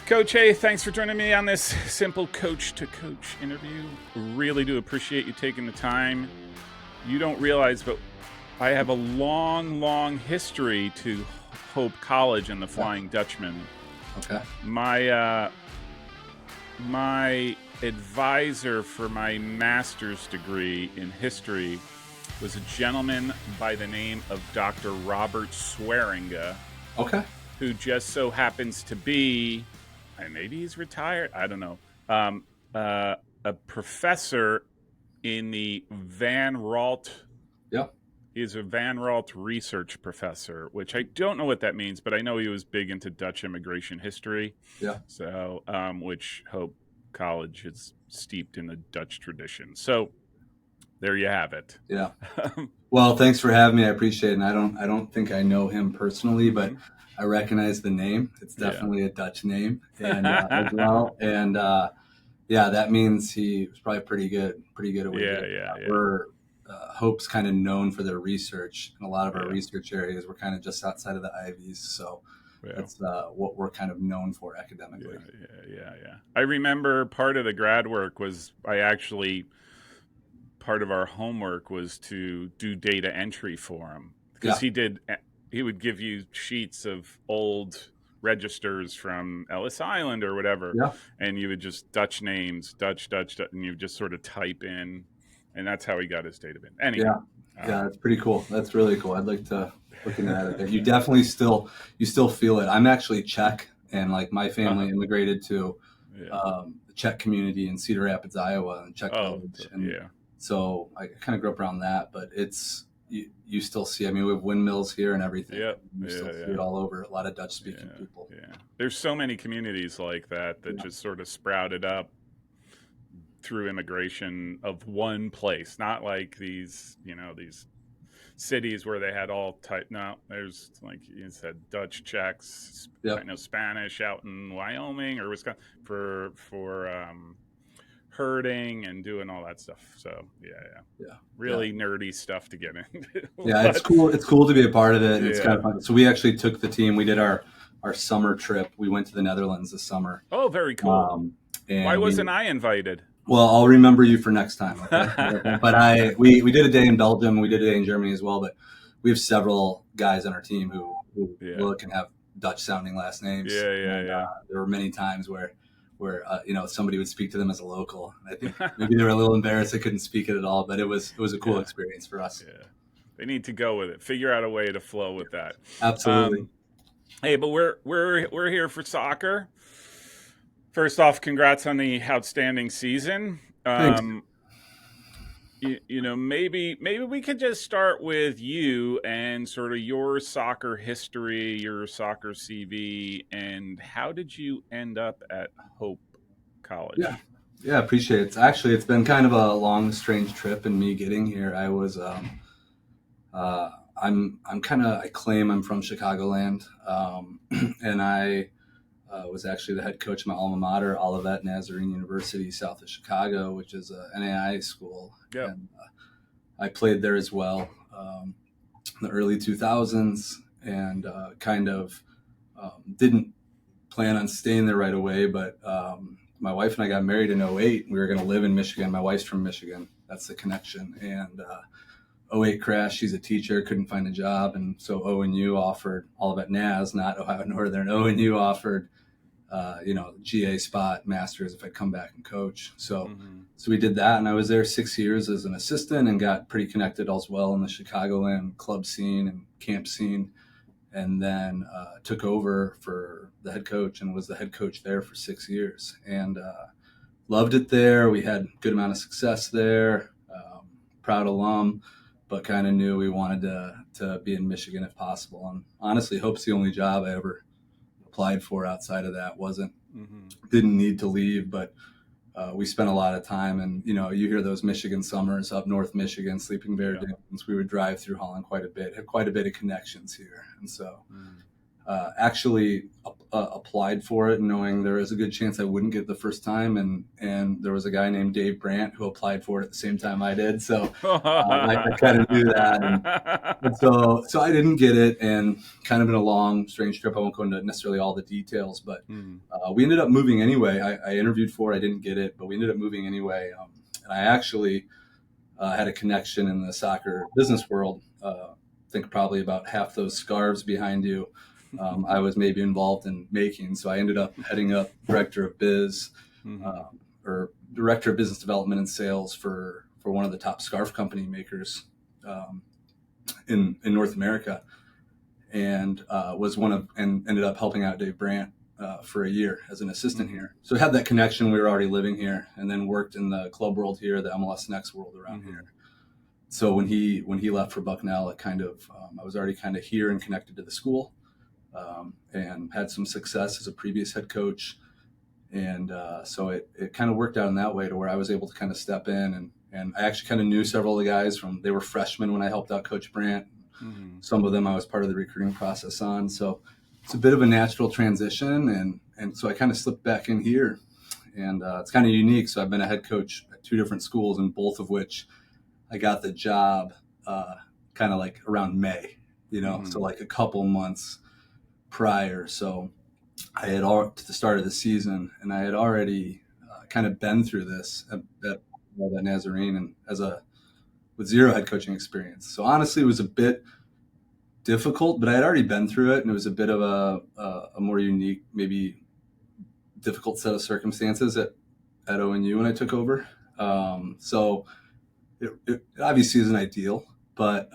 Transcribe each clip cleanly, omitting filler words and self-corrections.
Coach, hey, thanks for joining me on this simple coach-to-coach interview. Really do appreciate you taking the time. You don't realize, but I have a long history to Hope College and the Flying Dutchman. Okay. My advisor for my master's degree in history was a gentleman by the name of Dr. Robert Swearinga. Okay. Who just so happens to be, and maybe he's retired, I don't know, a professor in the Van Ralt. Yep. He's a Van Ralt research professor, which I don't know what that means, but I know he was big into Dutch immigration history. Yeah. So, which Hope College is steeped in the Dutch tradition. So there you have it. Yeah. Well, thanks for having me. I appreciate it. And I don't think I know him personally, but I recognize the name. It's definitely a Dutch name, and as well. And yeah, that means he was probably pretty good at what he did. We're Hope's kind of known for their research, and a lot of our research areas were kind of just outside of the Ivies. So that's what we're kind of known for academically. Yeah. I remember part of the grad work was part of our homework was to do data entry for him, because he would give you sheets of old registers from Ellis Island or whatever, and you would just Dutch names, Dutch, and you just sort of type in, and that's how he got his data in. Anyway, that's pretty cool. That's really cool. I'd like to look into that. You definitely still feel it. I'm actually Czech, and like my family immigrated to the Czech community in Cedar Rapids, Iowa, and Czech village, and so I kind of grew up around that. But it's you still see. I mean, we have windmills here and everything. You still see it all over. A lot of Dutch-speaking people. Yeah, there's so many communities like that just sort of sprouted up through immigration of one place, not like these cities where they had all type. No, there's, like you said, Dutch, Czechs, I know Spanish out in Wyoming or Wisconsin for herding and doing all that stuff. So really nerdy stuff to get into. It's cool. It's cool to be a part of it. It's kind of fun. So we actually took the team. We did our summer trip. We went to the Netherlands this summer. Oh, very cool. And why wasn't I invited? Well, I'll remember you for next time. Okay? But we did a day in Belgium. We did a day in Germany as well. But we have several guys on our team who look and have Dutch sounding last names. There were many times where somebody would speak to them as a local. I think maybe they were a little embarrassed they couldn't speak it at all, but it was a cool experience for us. Yeah. They need to go with it. Figure out a way to flow with that. Absolutely. Hey, but we're here for soccer. First off, congrats on the outstanding season. Thanks. Maybe we could just start with you and sort of your soccer history, your soccer CV, and how did you end up at Hope College? Yeah, appreciate it. Actually, it's been kind of a long, strange trip in me getting here. I was, I claim I'm from Chicagoland, and I was actually the head coach of my alma mater, Olivet Nazarene University, south of Chicago, which is a NAIA school. Yep. And I played there as well in the early 2000s, and didn't plan on staying there right away. But my wife and I got married in 2008. We were going to live in Michigan. My wife's from Michigan. That's the connection. And 2008 crash. She's a teacher, couldn't find a job. And so ONU offered, Olivet Naz, not Ohio Northern, ONU offered GA spot, masters, if I'd come back and coach. So we did that, and I was there 6 years as an assistant and got pretty connected as well in the Chicagoland club scene and camp scene, and then took over for the head coach and was the head coach there for 6 years, and loved it there. We had a good amount of success there, proud alum, but kind of knew we wanted to be in Michigan if possible. And honestly, Hope's the only job I ever applied for outside of that. Didn't need to leave, but we spent a lot of time, and you hear those Michigan summers up north Michigan, Sleeping Bear Dunes. We would drive through Holland quite a bit, have quite a bit of connections here, and so Actually applied for it knowing there was a good chance I wouldn't get it the first time. And there was a guy named Dave Brandt who applied for it at the same time I did. So I kind of knew that. And so I didn't get it, and kind of been a long, strange trip. I won't go into necessarily all the details, but we ended up moving anyway. I interviewed for it. I didn't get it, but we ended up moving anyway. And I actually had a connection in the soccer business world. I think probably about half those scarves behind you I was maybe involved in making. So I ended up heading up director of biz or director of business development and sales for one of the top scarf company makers in North America, and ended up helping out Dave Brandt for a year as an assistant here. So I had that connection. We were already living here, and then worked in the club world here, the MLS Next world around here. So when he left for Bucknell, it kind of I was already kind of here and connected to the school, and had some success as a previous head coach. And so it kind of worked out in that way to where I was able to kind of step in, and I actually kind of knew several of the guys they were freshmen when I helped out Coach Brandt. Some of them I was part of the recruiting process on. So it's a bit of a natural transition. And so I kind of slipped back in here, and it's kind of unique. So I've been a head coach at 2 different schools, and both of which I got the job kind of like around May, so like a couple months prior. So I had to the start of the season, and I had already kind of been through this at Nazarene and with zero head coaching experience. So honestly, it was a bit difficult, but I had already been through it, and it was a bit of a more unique, maybe difficult set of circumstances at ONU when I took over. So it obviously isn't ideal, but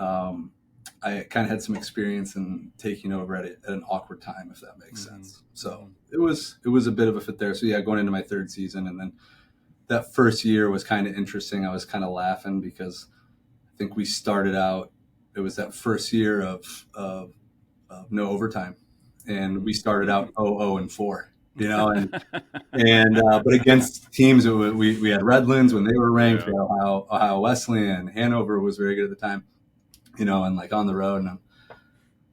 I kind of had some experience in taking over at an awkward time, if that makes sense. So it was a bit of a fit there. So yeah, going into my 3rd season, and then that first year was kind of interesting. I was kind of laughing because I think we started out. It was that first year of no overtime, and we started out 0-4. But against teams, we had Redlands when they were ranked. We had Ohio Wesleyan, Hanover was very good at the time. And like on the road, and I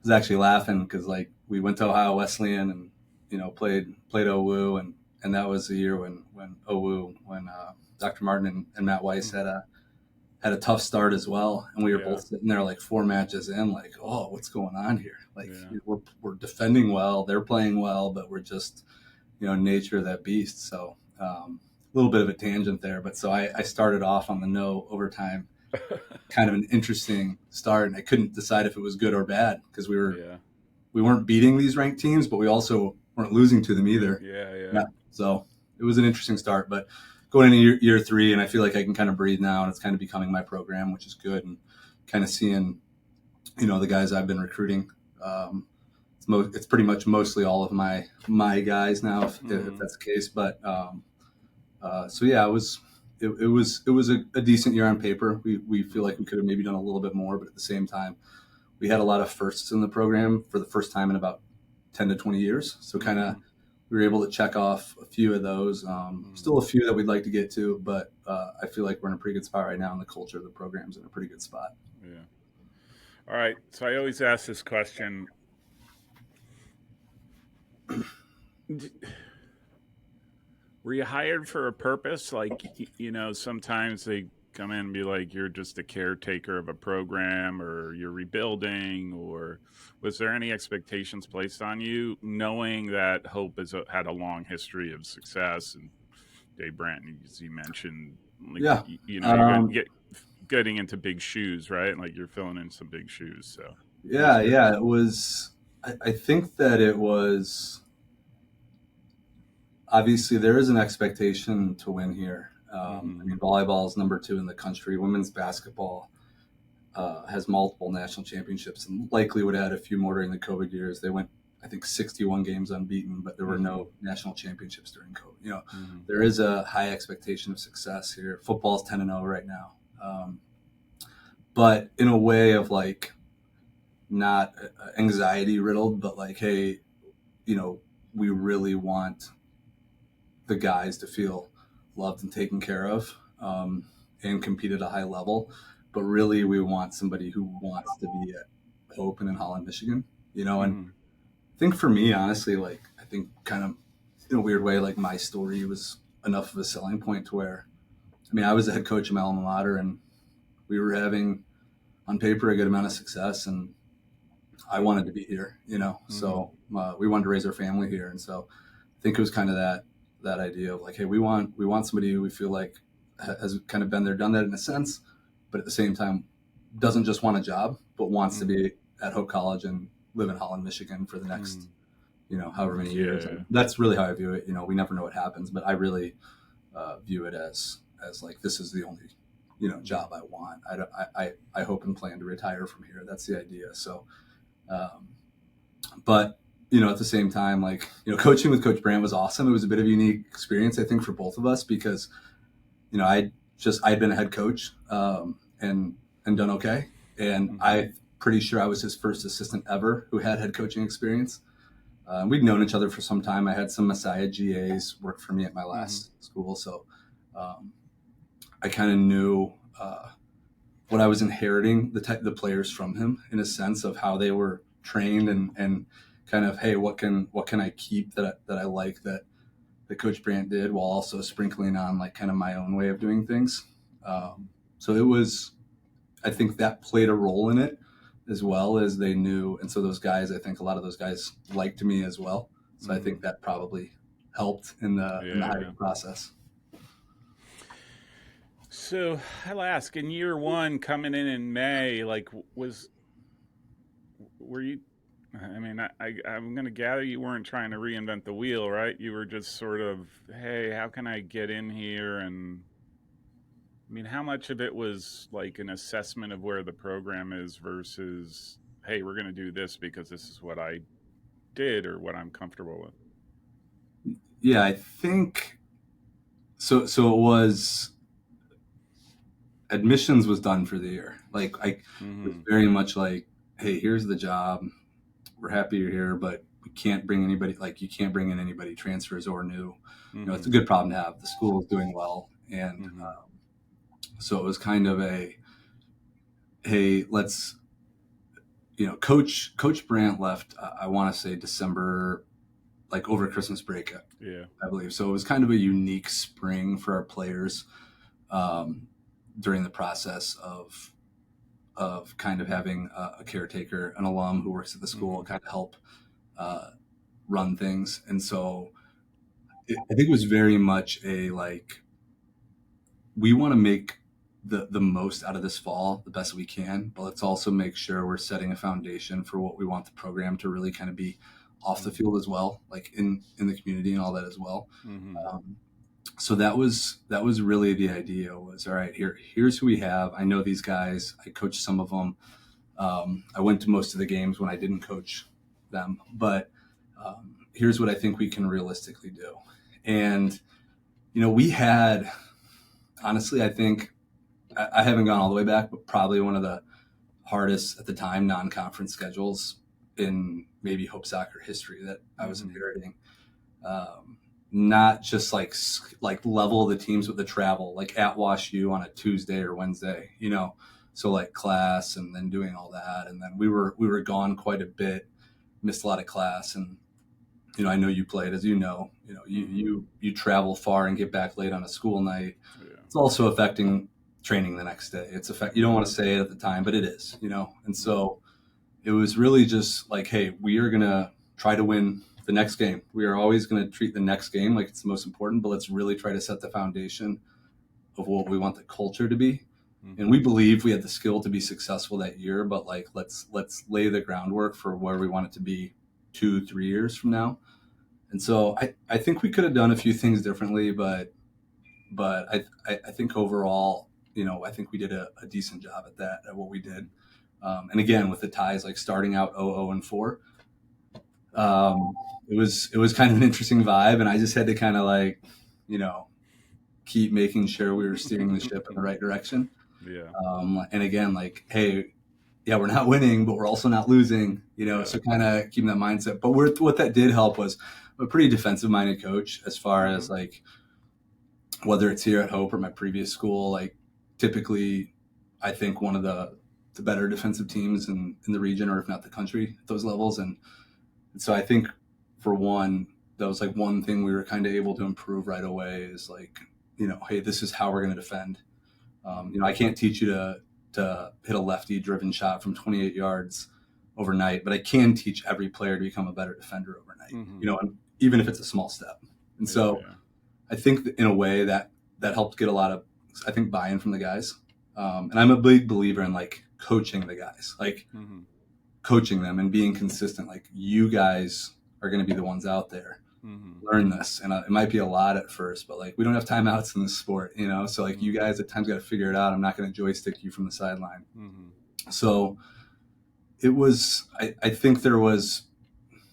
was actually laughing because like we went to Ohio Wesleyan and played OWU, and that was the year when OWU, when Dr. Martin and Matt Weiss had a tough start as well, and we were both sitting there like 4 matches in, like, oh, what's going on here? Like we're defending well, they're playing well, but we're just nature of that beast. So a little bit of a tangent there, but so I started off on the no overtime. Kind of an interesting start, and I couldn't decide if it was good or bad because we weren't beating these ranked teams, but we also weren't losing to them either. Yeah. So it was an interesting start, but going into year 3, and I feel like I can kind of breathe now, and it's kind of becoming my program, which is good, and kind of seeing the guys I've been recruiting. It's pretty much mostly all of my guys now, if that's the case. But so yeah, it was a decent year on paper. We feel like we could have maybe done a little bit more, but at the same time, we had a lot of firsts in the program for the first time in about 10 to 20 years. So kind of we were able to check off a few of those. Still a few that we'd like to get to, but I feel like we're in a pretty good spot right now, and the culture of the program's in a pretty good spot. Yeah. All right. So I always ask this question. Were you hired for a purpose? Like, sometimes they come in and be like, you're just a caretaker of a program, or you're rebuilding, or was there any expectations placed on you, knowing that Hope has had a long history of success, and Dave Brandt, as you mentioned, like, you're getting into big shoes, right? Like you're filling in some big shoes. So yeah, it was. I think that it was. Obviously, there is an expectation to win here. I mean, volleyball is number 2 in the country. Women's basketball has multiple national championships, and likely would add a few more during the COVID years. They went, I think, 61 games unbeaten, but there were no national championships during COVID. There is a high expectation of success here. Football's 10-0 right now, but in a way of like not anxiety riddled, but like, hey, we really want the guys to feel loved and taken care of, and compete at a high level. But really, we want somebody who wants to be at Hope and in Holland, Michigan, and think for me, honestly, like I think kind of in a weird way, like my story was enough of a selling point to where, I mean, I was the head coach of my alma mater, and we were having on paper a good amount of success, and I wanted to be here, So we wanted to raise our family here, and so I think it was kind of that idea of like, hey, we want somebody who we feel like has kind of been there, done that in a sense, but at the same time doesn't just want a job, but wants to be at Hope College and live in Holland, Michigan for the next, however many years. And that's really how I view it. We never know what happens, but I really view it as like, this is the only, job I want. I hope and plan to retire from here. That's the idea. So, but at the same time, like, coaching with Coach Brandt was awesome. It was a bit of a unique experience, I think, for both of us because, I'd been a head coach and done okay. And I'm pretty sure I was his first assistant ever who had head coaching experience. We'd known each other for some time. I had some Messiah GAs work for me at my last school. So I kind of knew what I was inheriting, the players from him, in a sense of how they were trained and kind of, hey, what can I keep that I like that Coach Brandt did, while also sprinkling on like kind of my own way of doing things. So it was, I think that played a role in it, as well as they knew. And so those guys, I think a lot of those guys liked me as well. So I think that probably helped in the hiring process. So I'll ask, in year one, coming in May, like, were you? I mean, I'm going to gather you weren't trying to reinvent the wheel, right? You were just sort of, hey, how can I get in here? And I mean, how much of it was like an assessment of where the program is versus, hey, we're going to do this because this is what I did or what I'm comfortable with? Yeah, I think so. It was, admissions was done for the year. Like it was very much like, hey, here's the job. We're happy you're here, but we can't bring anybody, like you can't bring in anybody transfers or new. It's a good problem to have. The school is doing well. And so it was kind of a, hey, let's, Coach Brandt left, I want to say December, like over Christmas break, I believe. So it was kind of a unique spring for our players during the process of kind of having a caretaker, an alum who works at the school, kind of help run things. And so I think it was very much a, like, we want to make the most out of this fall, the best we can, but let's also make sure we're setting a foundation for what we want the program to really kind of be off the field as well, like in the community and all that as well. So that was really the idea, was, all right, here's who we have. I know these guys. I coached some of them. I went to most of the games when I didn't coach them, but here's what I think we can realistically do. And, we had, honestly, I think, I haven't gone all the way back, but probably one of the hardest at the time non-conference schedules in maybe Hope Soccer history that I was inheriting. Not just like level the teams with the travel, like at Wash U on a Tuesday or Wednesday, so like class and then doing all that. And then we were gone quite a bit, missed a lot of class. And, I know you played, as you travel far and get back late on a school night. It's also affecting training the next day. You don't want to say it at the time, but it is, And so it was really just like, hey, we are going to try to win the next game. We are always going to treat the next game like it's the most important, but let's really try to set the foundation of what we want the culture to be. And we believe we had the skill to be successful that year, but like, let's lay the groundwork for where we want it to be 2-3 years from now. And so I think we could have done a few things differently, but I think overall, I think we did a decent job at what we did. And again, with the ties, like starting out 0-4, it was kind of an interesting vibe, and I just had to kind of like, keep making sure we were steering the ship in the right direction. And again, like, hey, yeah, we're not winning, but we're also not losing, so kind of keeping that mindset. But what that did help was a pretty defensive minded coach, as far as like, whether it's here at Hope or my previous school, like typically I think one of the better defensive teams in the region, or if not the country, at those levels. And And so I think for one, that was like one thing we were kind of able to improve right away is like, hey, this is how we're going to defend. I can't teach you to hit a lefty driven shot from 28 yards overnight, but I can teach every player to become a better defender overnight, and even if it's a small step. And so I think that in a way that helped get a lot of, I think, buy-in from the guys. And I'm a big believer in like coaching the guys, like coaching them and being consistent. Like, you guys are going to be the ones out there. Learn this. And it might be a lot at first, but like, we don't have timeouts in this sport, so like you guys at times got to figure it out. I'm not going to joystick you from the sideline. So it was, I think there was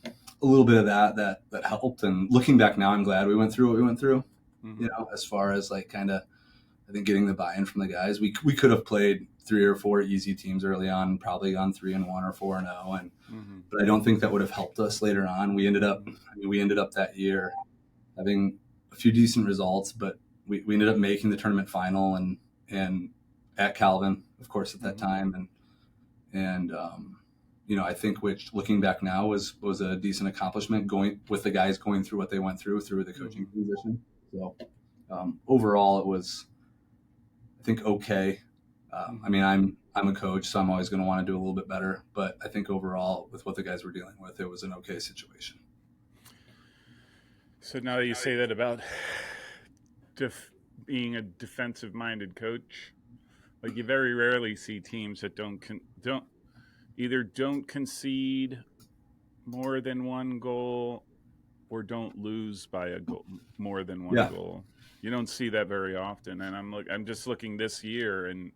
a little bit of that helped. And looking back now, I'm glad we went through what we went through, as far as like kind of, I think, getting the buy-in from the guys. We could have played 3 or 4 easy teams early on, probably gone 3-1 or 4-0, and but I don't think that would have helped us later on. We ended up that year having a few decent results, but we ended up making the tournament final and at Calvin, of course, at that time, and I think, which looking back now was a decent accomplishment, going with the guys going through what they went through the coaching position. So overall, it was, I think, okay. I mean, I'm a coach, so I'm always going to want to do a little bit better. But I think overall, with what the guys were dealing with, it was an okay situation. So now that you say that about being a defensive-minded coach, like, you very rarely see teams that don't concede more than one goal or don't lose by a goal more than one goal. You don't see that very often. And I'm just looking this year, and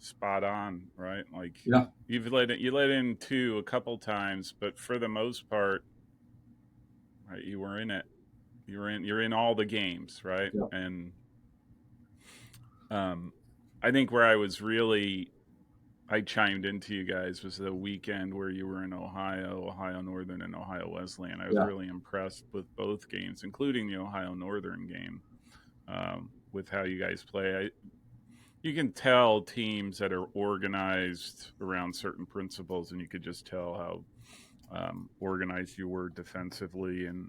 spot on, right? Like, you let in 2 a couple times, but for the most part, right, you were in it. You're in all the games, right? And I think where I chimed into you guys was the weekend where you were in Ohio Northern and Ohio Wesleyan. I was really impressed with both games, including the Ohio Northern game, with how you guys play. You can tell teams that are organized around certain principles, and you could just tell how organized you were defensively, and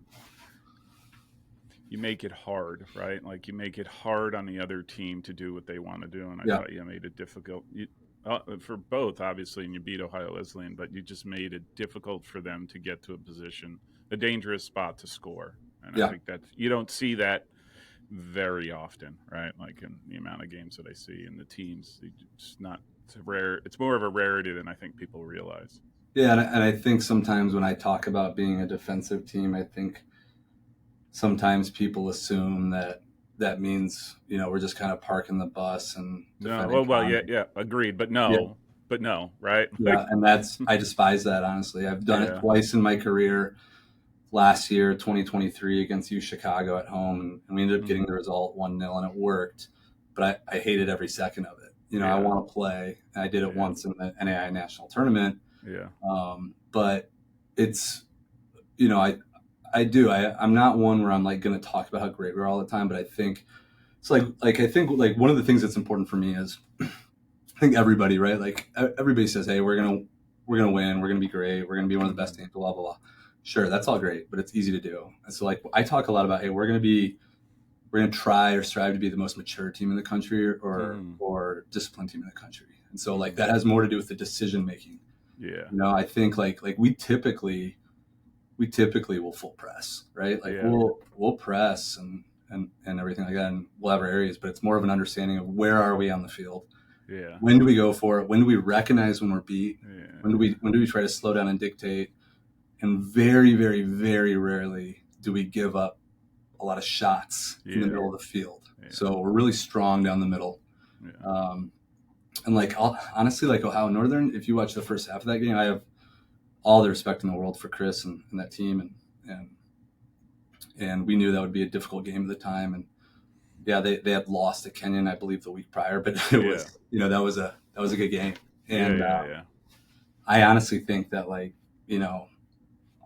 you make it hard, right? Like, you make it hard on the other team to do what they want to do, and I thought you made it difficult for both, obviously, and you beat Ohio Wesleyan, but you just made it difficult for them to get to a dangerous spot to score. And I think that you don't see that very often, right? Like, in the amount of games that I see in the teams, it's rare. It's more of a rarity than I think people realize. Yeah, and I think sometimes when I talk about being a defensive team, I think sometimes people assume that means, we're just kind of parking the bus and agreed, but no, right? And I despise that, honestly. I've done it twice in my career. Last year, 2023, against U Chicago at home, and we ended up getting the result 1-0, and it worked. But I hated every second of it. I want to play, and I did it once in the NAI national tournament. But it's, I do. I'm not one where I'm like going to talk about how great we are all the time, but I think it's like I think like one of the things that's important for me is, I think everybody, right? Like, everybody says, hey, we're gonna win, we're gonna be great, we're gonna be one of the best teams, blah blah blah. Sure, that's all great, but it's easy to do. And so, like, I talk a lot about, hey, we're gonna try or strive to be the most mature team in the country, or disciplined team in the country. And so, like, that has more to do with the decision making. I think like we typically will full press, right? Like, we'll press and everything like that, and we'll have our areas, but it's more of an understanding of where are we on the field. When do we go for it? When do we recognize when we're beat? When do we try to slow down and dictate? And very, very, very rarely do we give up a lot of shots in the middle of the field. So we're really strong down the middle. And like, honestly, like Ohio Northern, if you watch the first half of that game, I have all the respect in the world for Chris and that team, and we knew that would be a difficult game at the time. And they had lost to Kenyon, I believe, the week prior, but it was, that was a good game. And I honestly think that, like,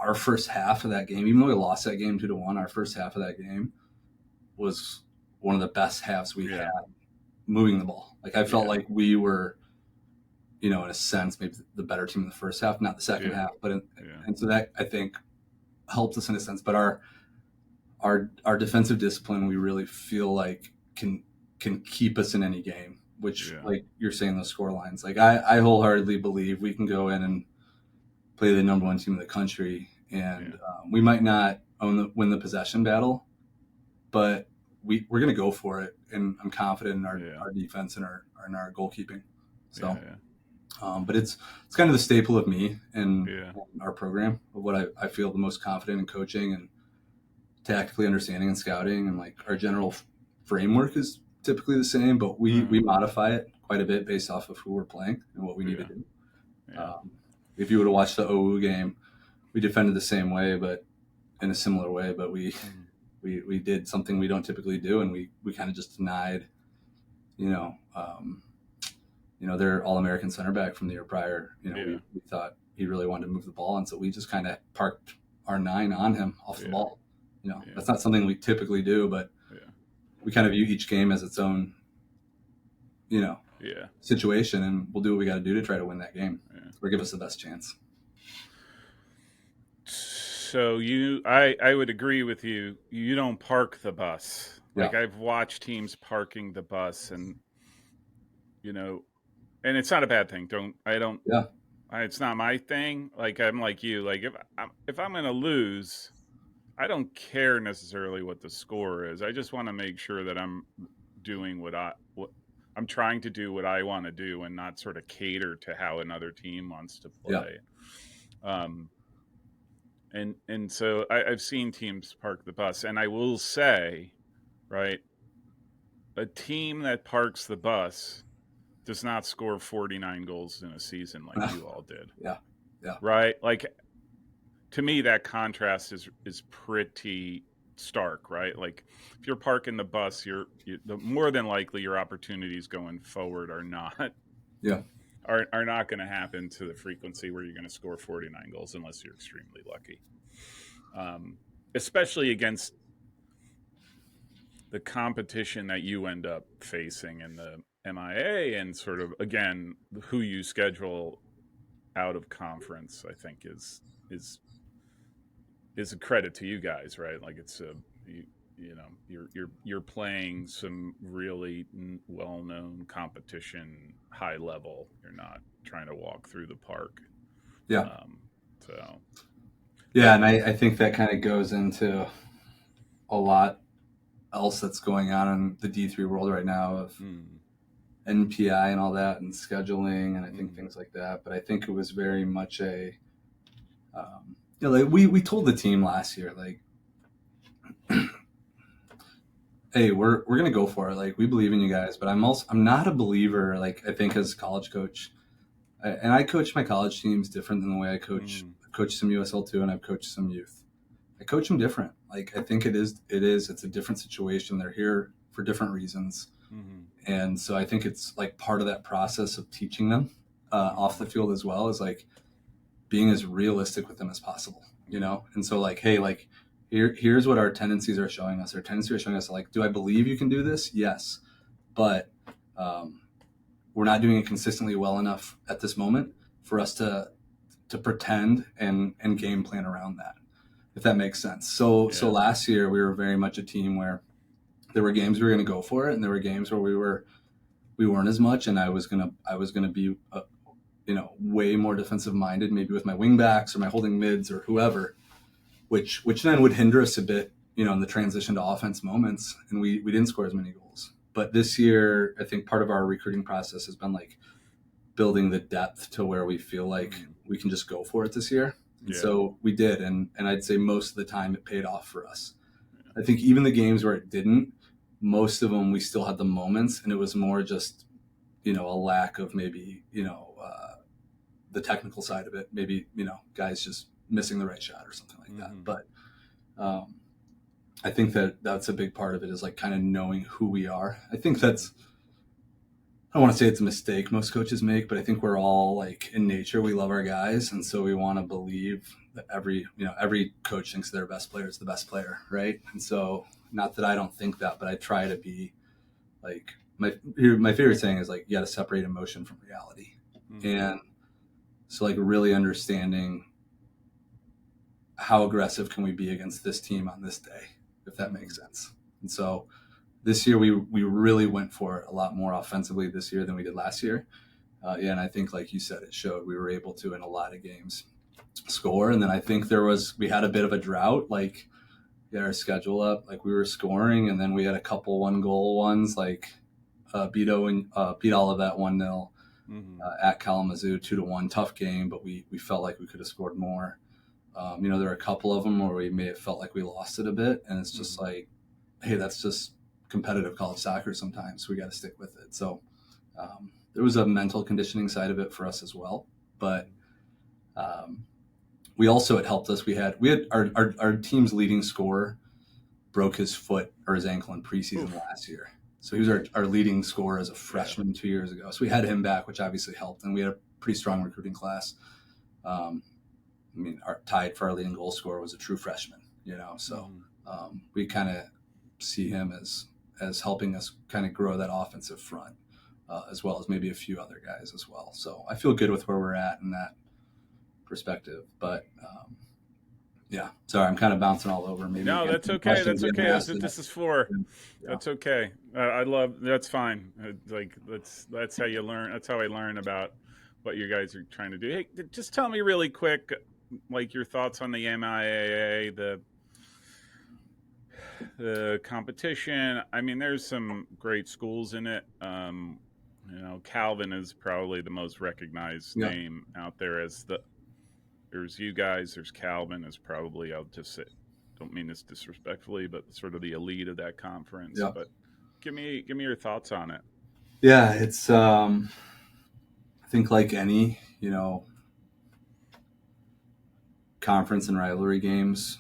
our first half of that game, even though we lost that game 2-1, our first half of that game was one of the best halves we had moving the ball. Like, I felt like we were in a sense, maybe the better team in the first half, not the second half. But and so that I think helps us in a sense. But our defensive discipline, we really feel like can keep us in any game. Which, like you're saying, those score lines. Like I wholeheartedly believe we can go in and play the number one team in the country, and we might not win the possession battle, but we're going to go for it, and I'm confident in our defense and our goalkeeping. So, but it's kind of the staple of me and our program of what I feel the most confident in coaching and tactically understanding and scouting, and like our general framework is typically the same, but we modify it quite a bit based off of who we're playing and what we need to do. If you would have watched the OU game, we defended the same way, but in a similar way, but we did something we don't typically do, and we kind of just denied, their All-American center back from the year prior. We thought he really wanted to move the ball, and so we just kind of parked our 9 on him off the ball. That's not something we typically do, but we kind of view each game as its own, situation, and we'll do what we got to do to try to win that game or give us the best chance. So I would agree with you. You don't park the bus. Like I've watched teams parking the bus, and and it's not a bad thing. It's not my thing. Like I'm like you. Like if I'm going to lose, I don't care necessarily what the score is. I just want to make sure that I'm doing what I'm trying to do, what I want to do, and not sort of cater to how another team wants to play. And so I've seen teams park the bus, and I will say, right, a team that parks the bus does not score 49 goals in a season like you all did. Right? Like, to me, that contrast is pretty stark, right? Like, if you're parking the bus, the more than likely your opportunities going forward are not are not going to happen to the frequency where you're going to score 49 goals unless you're extremely lucky. Especially against the competition that you end up facing in the MIA, and sort of, again, who you schedule out of conference, I think is a credit to you guys, right? Like it's you're playing some really well-known competition, high level. You're not trying to walk through the park. And I think that kind of goes into a lot else that's going on in the D3 world right now of NPI and all that, and scheduling, and I think things like that. But I think it was very much we told the team last year, like, hey, we're gonna go for it. Like, we believe in you guys, but I'm not a believer. Like, I think as a college coach, and I coach my college teams different than the way I coach some USL2, and I've coached some youth. I coach them different. Like, I think it's a different situation. They're here for different reasons. And so I think it's like part of that process of teaching them off the field as well, is like being as realistic with them as possible, And so, like, hey, like, here's what our tendencies are showing us. Our tendencies are showing us, like, do I believe you can do this? Yes. But we're not doing it consistently well enough at this moment for us to pretend and game plan around that, if that makes sense. So last year we were very much a team where there were games we were going to go for it, and there were games where we weren't as much, and I was gonna be way more defensive minded, maybe with my wing backs or my holding mids or whoever, which then would hinder us a bit, in the transition to offense moments, and we didn't score as many goals. But this year, I think part of our recruiting process has been like building the depth to where we feel like we can just go for it this year. And so we did, and I'd say most of the time it paid off for us. I think even the games where it didn't, most of them we still had the moments, and it was more just, a lack of maybe, the technical side of it, maybe, guys just missing the right shot or something like that. But I think that's a big part of it, is like kind of knowing who we are. I think I don't want to say it's a mistake most coaches make, but I think we're all, like, in nature, we love our guys. And so we want to believe that every coach thinks their best player is the best player. Right. And so, not that I don't think that, but I try to be like, my favorite saying is, like, you got to separate emotion from reality. Mm-hmm. And so like really understanding how aggressive can we be against this team on this day, if that Mm-hmm. makes sense. And so this year we really went for it a lot more offensively this year than we did last year. Yeah, and I think like you said, it showed. We were able to in a lot of games score, and then I think we had a bit of a drought. Like we had our schedule up, like we were scoring, and then we had a couple 1-goal ones, like beat all of that 1-0 Mm-hmm. at Kalamazoo 2-1, tough game, but we felt like we could have scored more. There were a couple of them where we may have felt like we lost it a bit, and it's just Mm-hmm. like, hey, that's just competitive college soccer. Sometimes we got to stick with it. So there was a mental conditioning side of it for us as well, but um, we also, it helped us. We had our team's leading scorer broke his foot or his ankle in preseason Oof. last year. So he was our leading scorer as a Yeah. freshman 2 years ago. So we had him back, which obviously helped, and we had a pretty strong recruiting class. Um, tied for our leading goal scorer was a true freshman, so Mm-hmm. we kind of see him as helping us kind of grow that offensive front, as well as maybe a few other guys as well. So I feel good with where we're at in that perspective. But yeah, sorry, I'm kind of bouncing all over. Maybe No, that's answering the okay. questions That's you okay. haven't That's asked what yet. this is for. Yeah, That's okay. I love. That's fine. Like that's how you learn. That's how I learn about what you guys are trying to do. Hey, just tell me really quick, like your thoughts on the MIAA, the competition. I mean, there's some great schools in it. Calvin is probably the most recognized yeah, name out there. There's you guys. There's Calvin is probably, I'll just say, don't mean this disrespectfully, but sort of the elite of that conference. yeah, But give me your thoughts on it. yeah. It's I think like any conference and rivalry games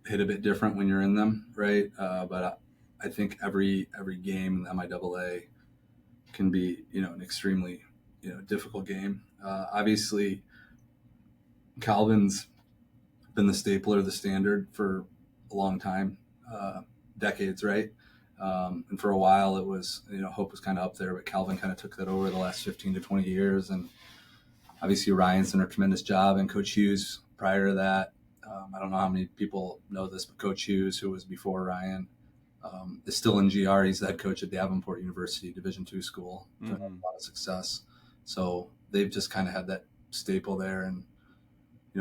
hit a bit different when you're in them, right? But I think every game in the MIAA can be an extremely difficult game. Obviously, Calvin's been the staple or the standard for a long time, decades, right? And for a while, it was Hope was kind of up there, but Calvin kind of took that over the last 15 to 20 years, and obviously Ryan's done a tremendous job, and Coach Hughes prior to that. I don't know how many people know this, but Coach Hughes, who was before Ryan, is still in GR. He's the head coach at Davenport University, Division II school. They've had Mm-hmm. a lot of success. So they've just kind of had that staple there. And,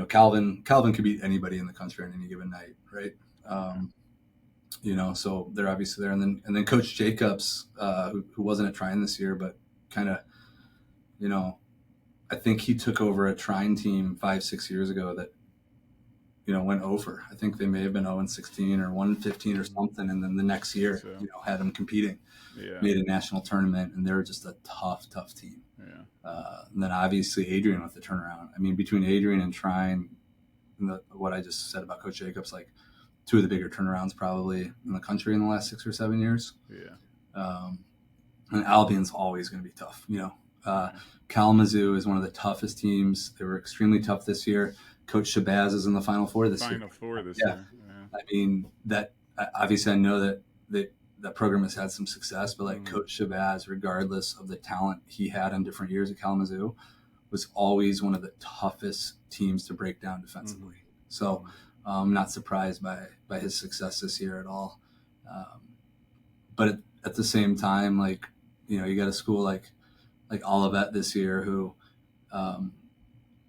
Calvin could beat anybody in the country on any given night, right? Okay. So they're obviously there. And then Coach Jacobs, who wasn't at Trine this year, but kind of, you know, I think he took over a Trine team 5-6 years ago that went over. I think they may have been 0-16 or 1-15 or Mm-hmm. something, and then the next I think year, so. had them competing, Yeah. made a national tournament, and they're just a tough, tough team. Yeah. And then obviously Adrian with the turnaround. I mean, between Adrian and Trine, and what I just said about Coach Jacobs, like two of the bigger turnarounds probably in the country in the last 6 or 7 years. Yeah. And Albion's always going to be tough. Kalamazoo is one of the toughest teams. They were extremely tough this year. Coach Shabazz is in the Final Four this year. Final Four this Yeah. year. Yeah. I mean, that obviously I know that program has had some success, but like Coach Shabazz, regardless of the talent he had in different years at Kalamazoo, was always one of the toughest teams to break down defensively. So I'm not surprised by his success this year at all. But at the same time, like, you got a school like Olivet this year who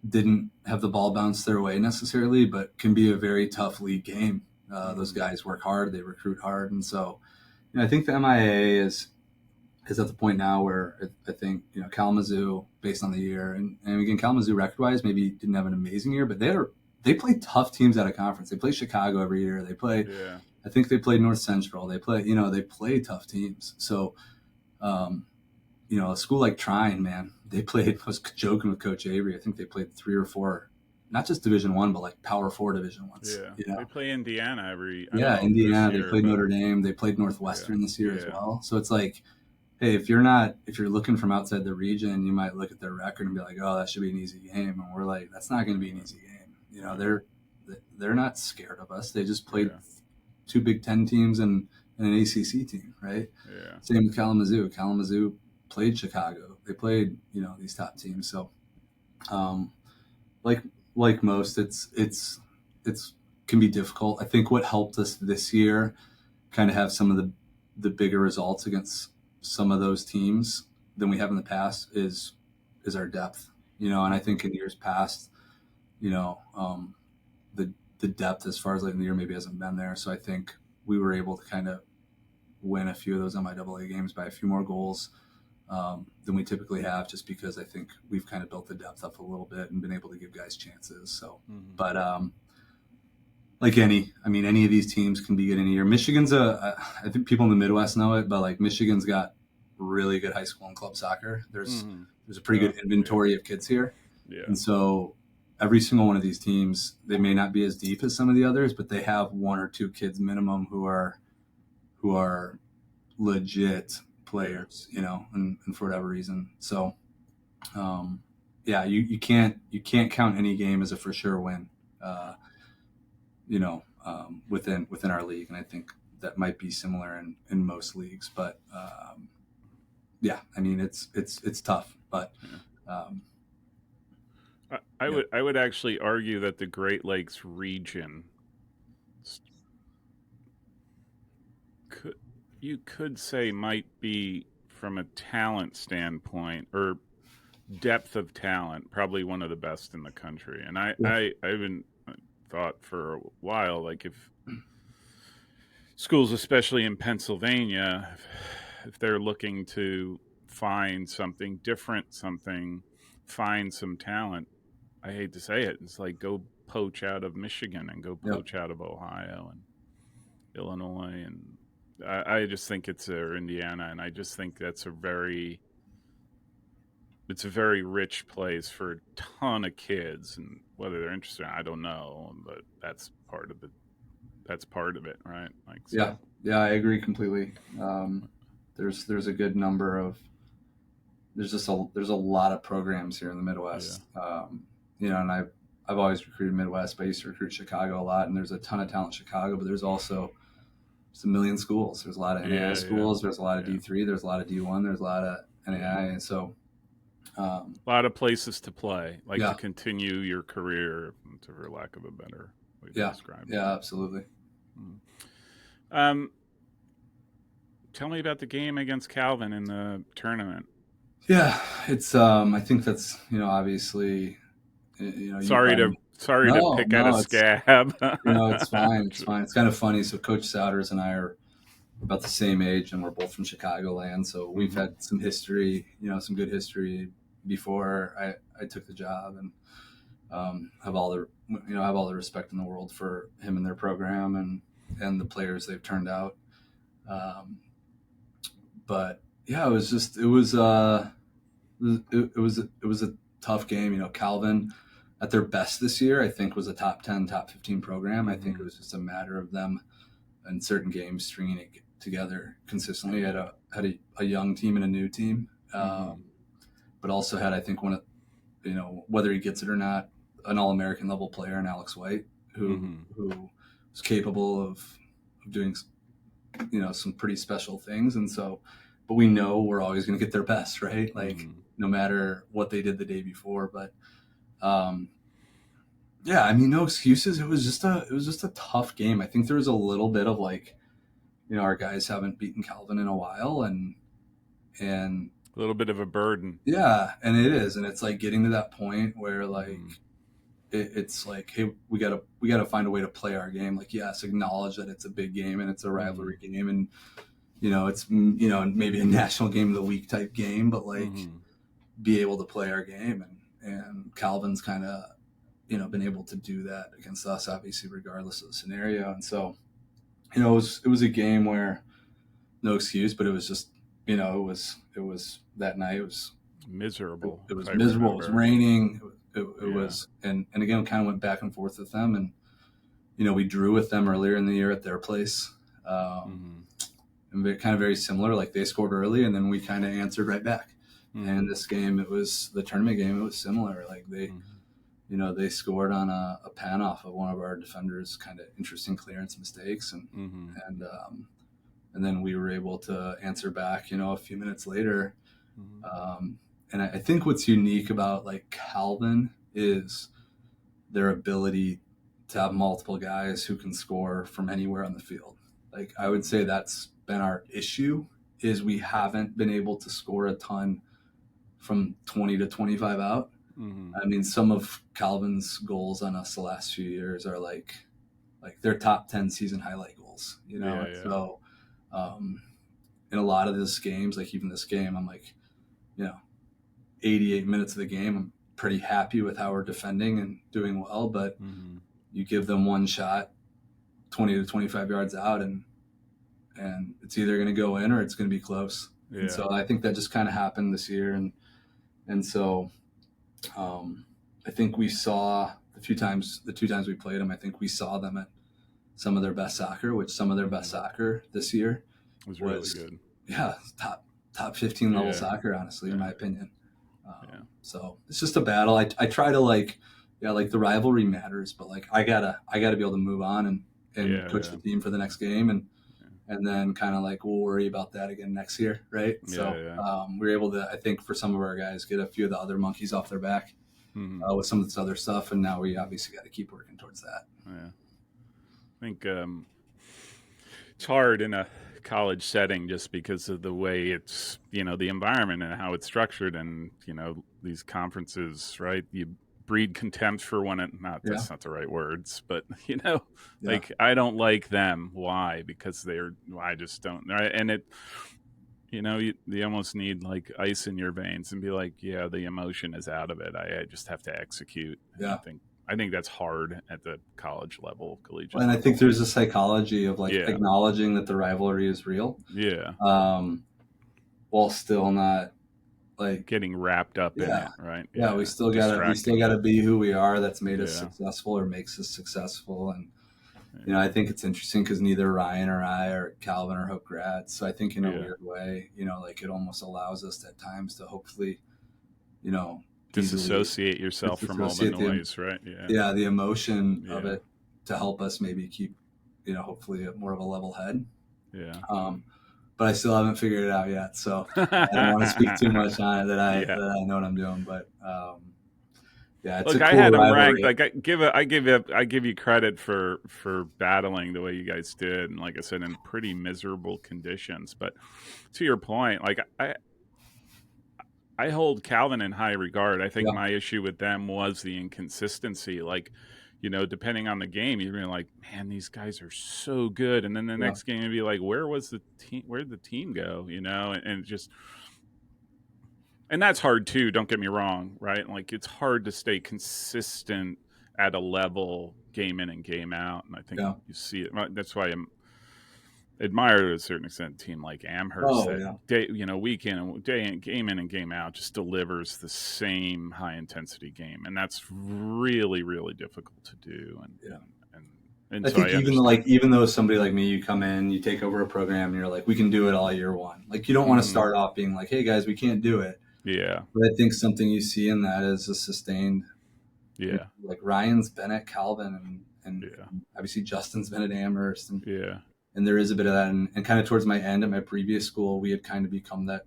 didn't have the ball bounce their way necessarily, but can be a very tough league game. Those guys work hard, they recruit hard, and so I think the MIAA is at the point now where I think Kalamazoo, based on the year, and again Kalamazoo record-wise maybe didn't have an amazing year, but they play tough teams out of conference. They play Chicago every year. They play, Yeah. I think they played North Central. They play tough teams. So, a school like Trine, man, they played. I was joking with Coach Avery. I think they played 3 or 4, not just Division I, but like Power 4 Division Ones. Yeah. They play Indiana every. I don't Yeah, know if this Indiana. They year, played but Notre Dame. They played Northwestern this year as Yeah. well. So it's like, hey, if you're looking from outside the region, you might look at their record and be like, oh, that should be an easy game. And we're like, that's not going to be an easy game. They're not scared of us. They just played Yeah. 2 Big Ten teams and an ACC team, right? Yeah. Same with Kalamazoo. Kalamazoo played Chicago. They played, these top teams. So, um, like most, it's can be difficult. I think what helped us this year kind of have some of the bigger results against some of those teams than we have in the past is our depth. And I think in years past, you know, um, the the depth as far as late in the year maybe hasn't been there. So I think we were able to kind of win a few of those MIAA games by a few more goals than we typically have, just because I think we've kind of built the depth up a little bit and been able to give guys chances. So, but like any of these teams can be good any year. Michigan's I think people in the Midwest know it, but like Michigan's got really good high school and club soccer. There's a pretty good inventory of kids here. Yeah. And so every single one of these teams, they may not be as deep as some of the others, but they have one or two kids minimum who are legit players, and for whatever reason. So, yeah, you can't count any game as a for sure win, within our league. And I think that might be similar in most leagues, but, yeah, I mean, it's tough, but, I would actually argue that the Great Lakes region you could say might be, from a talent standpoint or depth of talent, probably one of the best in the country. And I even thought for a while, like, if schools, especially in Pennsylvania, if they're looking to find something different, find some talent, I hate to say it, it's like go poach out of Michigan and go poach out of Ohio and Illinois, and I just think or Indiana, and I just think it's a very rich place for a ton of kids, and whether they're interested, I don't know, but that's part of it, right? Like, so. Yeah, I agree completely. There's a good number of there's a lot of programs here in the Midwest. And I've always recruited Midwest, but I used to recruit Chicago a lot, and there's a ton of talent in Chicago, but there's also a million schools. There's a lot of NAI schools. There's a lot of D3. There's a lot of D1. There's a lot of NAI, and so a lot of places to play, to continue your career, for lack of a better way to describe it. Yeah, absolutely. Tell me about the game against Calvin in the tournament. Yeah, it's I think that's obviously sorry to pick at a scab. It's fine. It's fine. It's kind of funny. So Coach Souders and I are about the same age, and we're both from Chicagoland. So we've had some history, some good history before I took the job, and have all the respect in the world for him and their program and the players they've turned out. But yeah, it was a tough game. Calvin, at their best this year, I think was a top 10, top 15 program. I think it was just a matter of them in certain games stringing it together consistently. Had a young team and a new team, but also had, I think, one of, whether he gets it or not, an All-American level player in Alex White, who was capable of doing, some pretty special things. And so, but we know we're always going to get their best, right? Like, no matter what they did the day before. But yeah, I mean, no excuses. It was just a tough game. I think there was a little bit of our guys haven't beaten Calvin in a while, and a little bit of a burden. Yeah, and it is, and it's like getting to that point where it's like, hey, we gotta find a way to play our game. Like, yes, acknowledge that it's a big game and it's a rivalry game, and it's maybe a national game of the week type game, but be able to play our game, and Calvin's kind of been able to do that against us, obviously, regardless of the scenario. And so it was a game where no excuse, but it was just it was that night, it was miserable. It was miserable. It was raining. It was, and again, kind of went back and forth with them, and we drew with them earlier in the year at their place, and kind of very similar. Like, they scored early, and then we kind of answered right back. And this game, it was the tournament game. It was similar. Like, they, they scored on a pen off of one of our defenders' kind of interesting clearance mistakes, and then we were able to answer back. A few minutes later, Mhm. And I think what's unique about like Calvin is their ability to have multiple guys who can score from anywhere on the field. Like I would say that's been our issue is we haven't been able to score a ton from 20 to 25 out. Mhm. I mean, some of Calvin's goals on us the last few years are like their top 10 season highlight goals, you know? Yeah, And yeah. so, in a lot of these games, like even this game, I'm like, you know, 88 minutes of the game, I'm pretty happy with how we're defending and doing well, but Mhm. you give them one shot 20 to 25 yards out and it's either going to go in or it's going to be close. And Yeah. so I think that just kind of happened this year. And so um, I think we saw the two times we played them, I think we saw them at some of their best soccer, which some of their best Mhm. soccer this year It was really was, good. yeah, top 15 level Yeah. soccer, honestly, in Yeah. my opinion. Yeah. So it's just a battle. I try to like, yeah, like the rivalry matters, but like I gotta be able to move on and Yeah. coach Yeah. the team for the next game and then kind of like we'll worry about that again next year, right? Yeah. So Yeah. we were able to, I think, for some of our guys, get a few of the other monkeys off their back Mhm. with some of this other stuff, and now we obviously got to keep working towards that. Yeah. I think it's hard in a college setting just because of the way it's, the environment and how it's structured, and these conferences, right? You breed contempt for one. Not Yeah, That's not the right words, but yeah, like, I don't like them. Why? Because I just don't. Right? And you almost need like ice in your veins and be like, yeah, the emotion is out of it. I just have to execute. And yeah. I think that's hard at the college level, Well, collegiate and I think level. there's a psychology of like Yeah. acknowledging that the rivalry is real, Yeah. um, while still not like, Getting wrapped up in yeah, it, right? yeah. Yeah. We still gotta Distracting. be who we are. That's made us Yeah. successful or makes us successful. And Yeah. I think it's interesting because neither Ryan or I or Calvin or Hope grads. So I think in a Yeah. weird way, like it almost allows us at times to hopefully, you know, easily Disassociate yourself from all the disassociate noise, right? Yeah. the emotion of Yeah. it to help us maybe keep, hopefully more of a level head. Yeah. Um, but I still haven't figured it out yet. So I don't want to speak too much on it Yeah. that I know what I'm doing. But yeah, it's a Look, I cool had them ranked. rivalry. Like, I give you credit for battling the way you guys did, and like I said, in pretty miserable conditions. But to your point, like, I hold Calvin in high regard. I think Yeah, my issue with them was the inconsistency. Like, depending on the game, you're gonna like, man, these guys are so good, and then the yeah, next game you'd be like, where was the team? Where did the team go? And just, and that's hard too. Don't get me wrong, right? Like, it's hard to stay consistent at a level game in and game out, and I think yeah. you see it. That's why I'm admire to a certain extent a team like Amherst Oh that yeah. day, week in and day in, game in and game out, just delivers the same high intensity game, and that's really, really difficult to do. And Yeah. and I so think I understand. even though somebody like me, you come in, you take over a program, and you're like, we can do it all year one. Like you don't want to Hmm. start off being like, hey guys, we can't do it. Yeah, But I think something you see in that is a sustained, yeah, like Ryan's been at Calvin and yeah, obviously Justin's been at Amherst yeah, and there is a bit of that and kind of towards my end at my previous school, we had kind of become that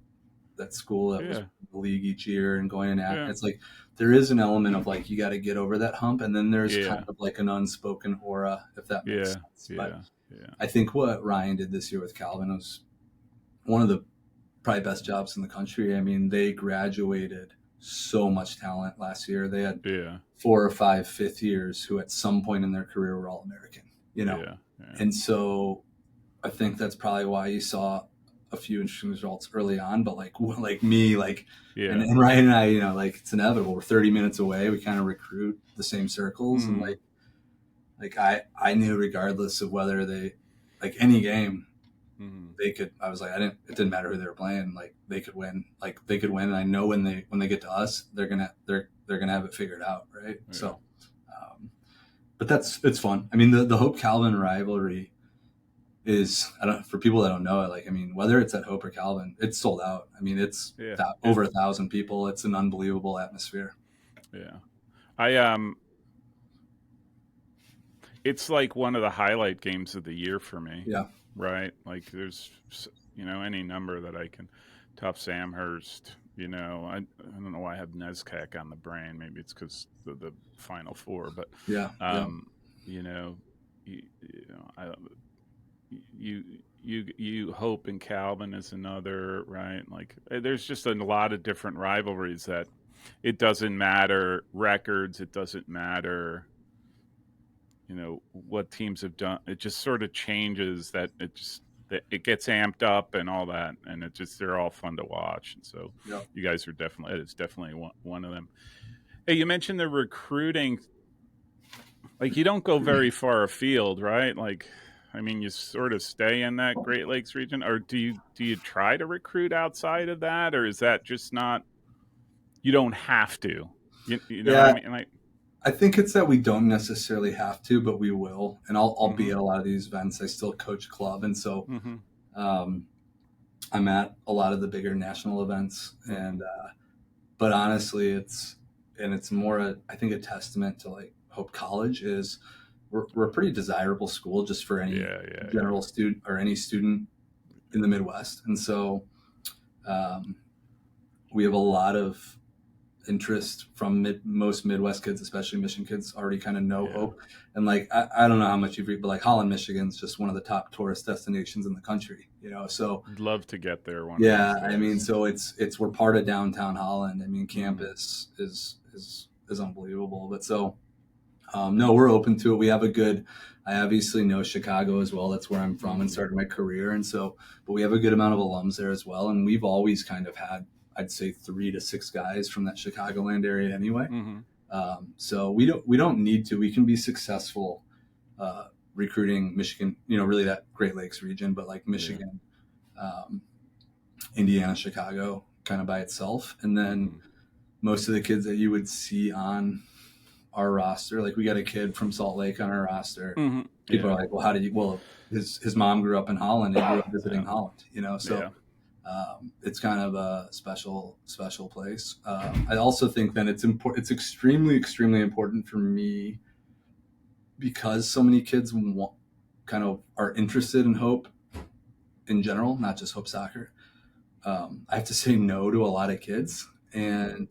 school that was yeah, the league each year and going and yeah, it's like there is an element of like you got to get over that hump and then there's kind yeah, of like an unspoken aura if that makes yeah, sense. But yeah, yeah, I think what Ryan did this year with Calvin was one of the probably best jobs in the country. I mean, they graduated so much talent last year. They had yeah, 4 or 5 fifth years who at some point in their career were all American. yeah, yeah, And so I think that's probably why you saw a few interesting results early on. But like me, like yeah. and Ryan and I, like it's inevitable. We're 30 minutes away. We kind of recruit the same circles, and Hmm. like I knew regardless of whether they like any game Hmm. they could. I was like I didn't. It didn't matter who they were playing. Like they could win. Like they could win. And I know when they get to us, they're gonna have it figured out, right? Yeah. So, but it's fun. I mean, the Hope Calvin rivalry is I don't for people that don't know it. Like I mean, whether it's at Hope or Calvin, it's sold out. I mean, it's Yeah. Yeah. over 1,000 people. It's an unbelievable atmosphere. Yeah. I It's like one of the highlight games of the year for me, Yeah, right? Like, there's any number that I can. Tufts Amherst, I don't know why I have NESCAC on the brain. Maybe it's because the Final Four, but Yeah, yeah, um, you know, I you you Hope and Calvin is another, right? Like there's just a lot of different rivalries that it doesn't matter records, it doesn't matter what teams have done. It just sort of changes that it gets amped up and all that, and they're all fun to watch. And so yeah. you guys are definitely it's definitely one of them. Hey, you mentioned the recruiting. Like you don't go very far afield, right? Like I mean, you sort of stay in that Great Lakes region, or do you try to recruit outside of that, or is that just not? You don't have to. You know what I Yeah, mean? Like, I think it's that we don't necessarily have to, but we will. And I'll be mm-hmm, at a lot of these events. I still coach club, and so mm-hmm, um, I'm at a lot of the bigger national events. mm-hmm. And but honestly, it's more I think a testament to like Hope College is we're a pretty desirable school just for any Yeah, yeah, yeah. general student or any student in the Midwest, and so um, we have a lot of interest from most Midwest kids, especially Michigan kids, already kind of know Yeah. Hope. And like, I don't know how much you've read, but like Holland, Michigan's just one of the top tourist destinations in the country, So I'd love to get there one of yeah, these I mean, days. so we're part of downtown Holland. I mean, Mm-hmm. campus is unbelievable. But so no, we're open to it. We have a good. I obviously know Chicago as well. That's where I'm from and Mm-hmm. started my career. And so, but we have a good amount of alums there as well. And we've always kind of had, I'd say, 3 to 6 guys from that Chicagoland area anyway. Mm-hmm. So we don't need to. We can be successful recruiting Michigan. Really that Great Lakes region, but like Yeah. Michigan, um, Indiana, Chicago, kind of by itself. And then Mm-hmm. most of the kids that you would see on our roster, like we got a kid from Salt Lake on our roster. Mm-hmm. People Yeah. are like, well, how did you? Well, his mom grew up in Holland and grew up visiting Yeah. Holland. So Yeah. it's kind of a special place. I also think that it's important. It's extremely important for me because so many kids kind of are interested in Hope in general, not just Hope soccer. I have to say no to a lot of kids, Mm-hmm. and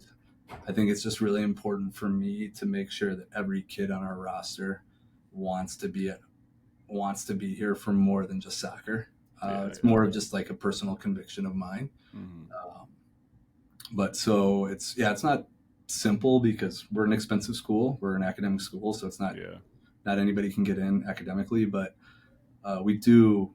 I think it's just really important for me to make sure that every kid on our roster wants to be here for more than just soccer. Yeah. It's Yeah. more of just like a personal conviction of mine. Mm-hmm. Um, but so it's not simple because we're an expensive school. We're an academic school, so it's Yeah. not anybody can get in academically. But we do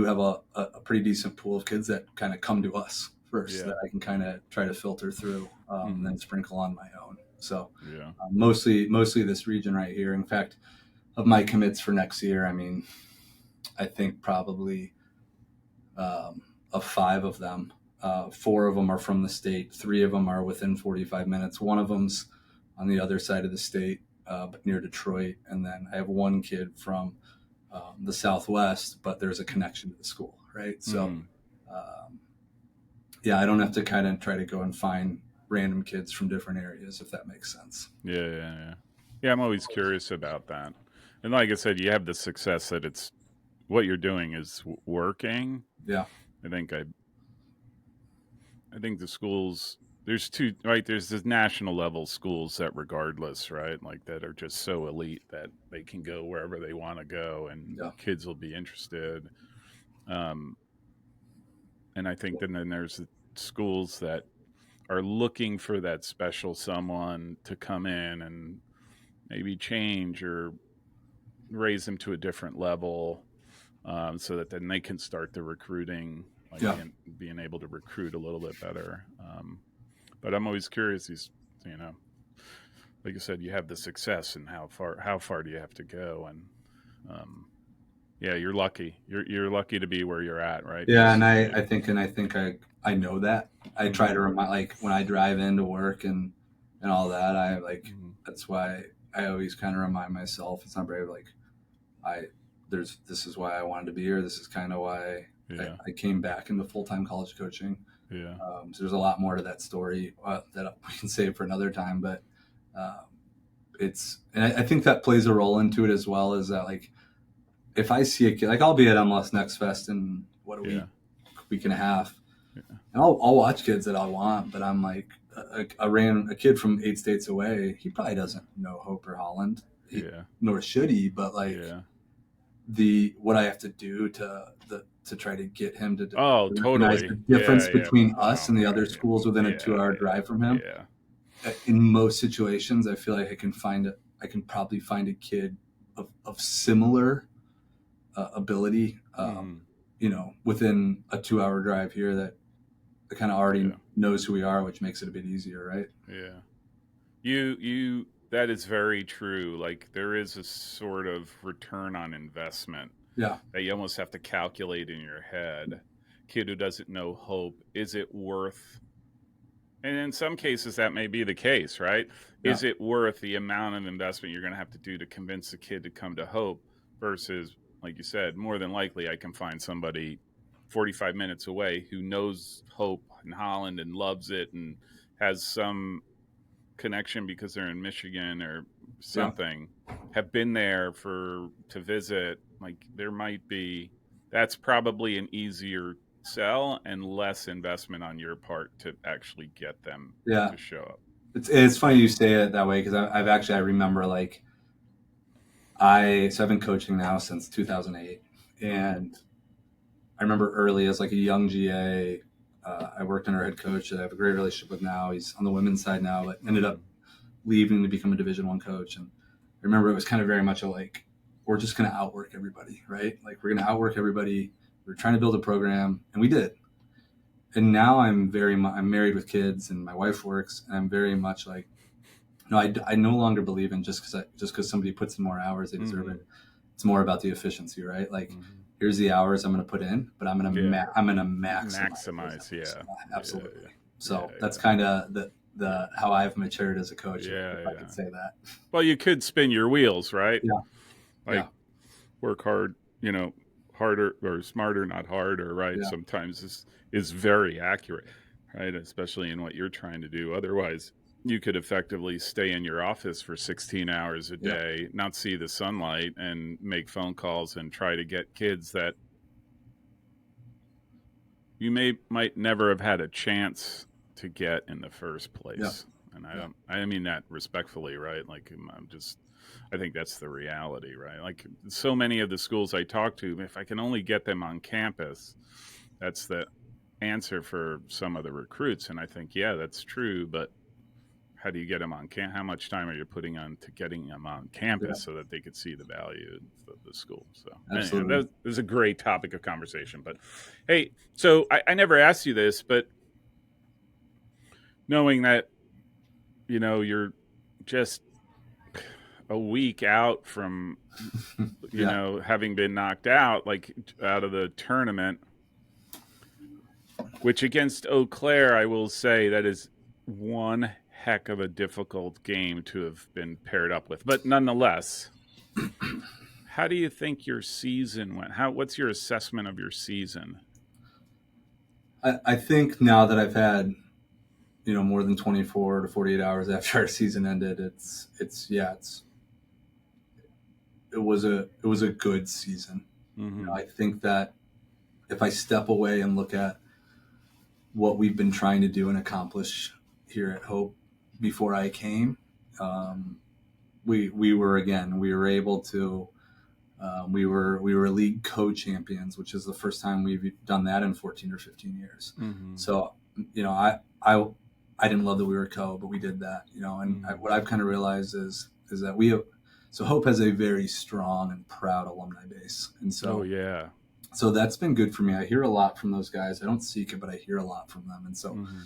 have a pretty decent pool of kids that kind of come to us first Yeah. that I can kind of try to filter through and Mm-hmm. then sprinkle on my own. So Yeah. mostly this region right here. In fact, of my commits for next year, I mean, I think probably of 5 of them, 4 of them are from the state. 3 of them are within 45 minutes. One of them's on the other side of the state, but near Detroit. And then I have one kid from the Southwest, but there's a connection to the school, right? So, Mm-hmm. um, yeah, I don't have to kind of try to go and find random kids from different areas, if that makes sense. Yeah. Yeah. Yeah. Yeah. I'm always curious about that. And like I said, you have the success that it's what you're doing is working. Yeah, I think I think the schools there's two right there's the national level schools that regardless right like that are just so elite that they can go wherever they want to go and yeah, kids will be interested. um, and I think then there's the schools that are looking for that special someone to come in and maybe change or raise them to a different level, so that then they can start the recruiting, like yeah. being able to recruit a little bit better. But I'm always curious. You know, like you said, you have the success, and how far do you have to go? And um, yeah, you're lucky. You're lucky to be where you're at, right? Yeah, and Because I know that. I try mm-hmm, to remind, like when I drive into work and all that. mm-hmm, That's why I always kind of remind myself. It's not brave. Like I this is why I wanted to be here. This is kind of why yeah, I came back into full time college coaching. yeah, So there's a lot more to that story that we can save for another time. But um, and I think that plays a role into it as well. Is that like if I see a kid, like I'll be at MLS Next Fest in what a yeah, week and a half. And I'll watch kids that I want, but I'm like, I ran a kid from 8 states away. He probably doesn't know Hope or Holland, Yeah. nor should he. But like Yeah. what I have to do to try to get him to Oh, recognize the totally. difference Yeah. Yeah. between us Oh and the my. other schools within a Yeah. 2 hour Yeah. drive from him. Yeah. In most situations, I feel like I can probably find a kid of similar ability, Mm. within a 2 hour drive here that kind of already Yeah. knows who we are, which makes it a bit easier, right? Yeah. You that is very true. Like there is a sort of return on investment Yeah, that you almost have to calculate in your head. Kid who doesn't know Hope, is it worth, and in some cases that may be the case, right? yeah, Is it worth the amount of investment you're going to have to do to convince the kid to come to Hope versus, like you said, more than likely I can find somebody 45 minutes away who knows Hope and Holland and loves it and has some connection because they're in Michigan or yeah, something, have been there to visit. Like there might be, that's probably an easier sell and less investment on your part to actually get them yeah. to show up. It's funny you say it that way because I remember like I've been coaching now since 2008, and I remember early as like a young GA, I worked under a head coach that I have a great relationship with now. He's on the women's side now, but ended up leaving to become a Division I coach. And I remember it was kind of very much a like, we're just going to outwork everybody, right? Like we're going to outwork everybody. We're trying to build a program, and we did. And now I'm married with kids, and my wife works, and I'm very much like, no, I no longer believe in just because somebody puts in more hours, they deserve Mm-hmm. it. It's more about the efficiency, right? Like, Mm-hmm. here's the hours I'm going to put in, but I'm going to Yeah. I'm going to maximize those Maximize. hours. Yeah. Absolutely. Yeah. So Yeah. that's kind of the how I've matured as a coach, Yeah. if I Yeah. could say that. Well, you could spin your wheels, right? Yeah, yeah, Like work hard, harder or smarter, not harder, right? yeah, Sometimes is very accurate, right? Especially in what you're trying to do. Otherwise, you could effectively stay in your office for 16 hours a yeah, day, not see the sunlight, and make phone calls and try to get kids that you might never have had a chance to get in the first yeah, place. And yeah, I mean that respectfully, right? Like I think that's the reality, right? Like so many of the schools I talk to, if I can only get them on campus, that's the answer for some of the recruits. And I think, yeah, that's true. But how do you get them on how much time are you putting on to getting them on yeah, campus so that they could see the value of the school? So anyway, absolutely. that is a great topic of conversation. But hey, so I never asked you this, but knowing that, you're just a week out from, Yeah, having been knocked out, like out of the tournament, which against Eau Claire, I will say that is one heck of a difficult game to have been paired up with. But nonetheless, how do you think your season went? What's your assessment of your season? I think now that I've had more than 24 to 48 hours after our season ended, it was a good season. Mm-hmm. I think that if I step away and look at what we've been trying to do and accomplish here at Hope before I came, we were able to we were league co-champions, which is the first time we've done that in 14 or 15 years. Mm-hmm. So I didn't love that we were co, but we did that. And what I've kind of realized is that so Hope has a very strong and proud alumni base, and Oh yeah. so that's been good for me. I hear a lot from those guys. I don't seek it, but I hear a lot from them. And so Mm-hmm.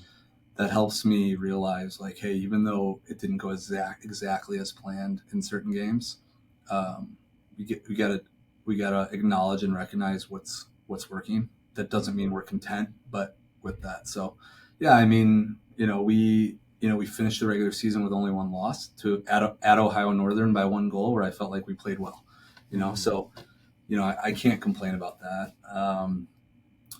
that helps me realize, like, hey, even though it didn't go exactly as planned in certain games, we gotta acknowledge and recognize what's working. That doesn't mean we're content, but with that. So yeah, I mean, we finished the regular season with only one loss at Ohio Northern by one goal, where I felt like we played well. Mm-hmm. So I can't complain about that.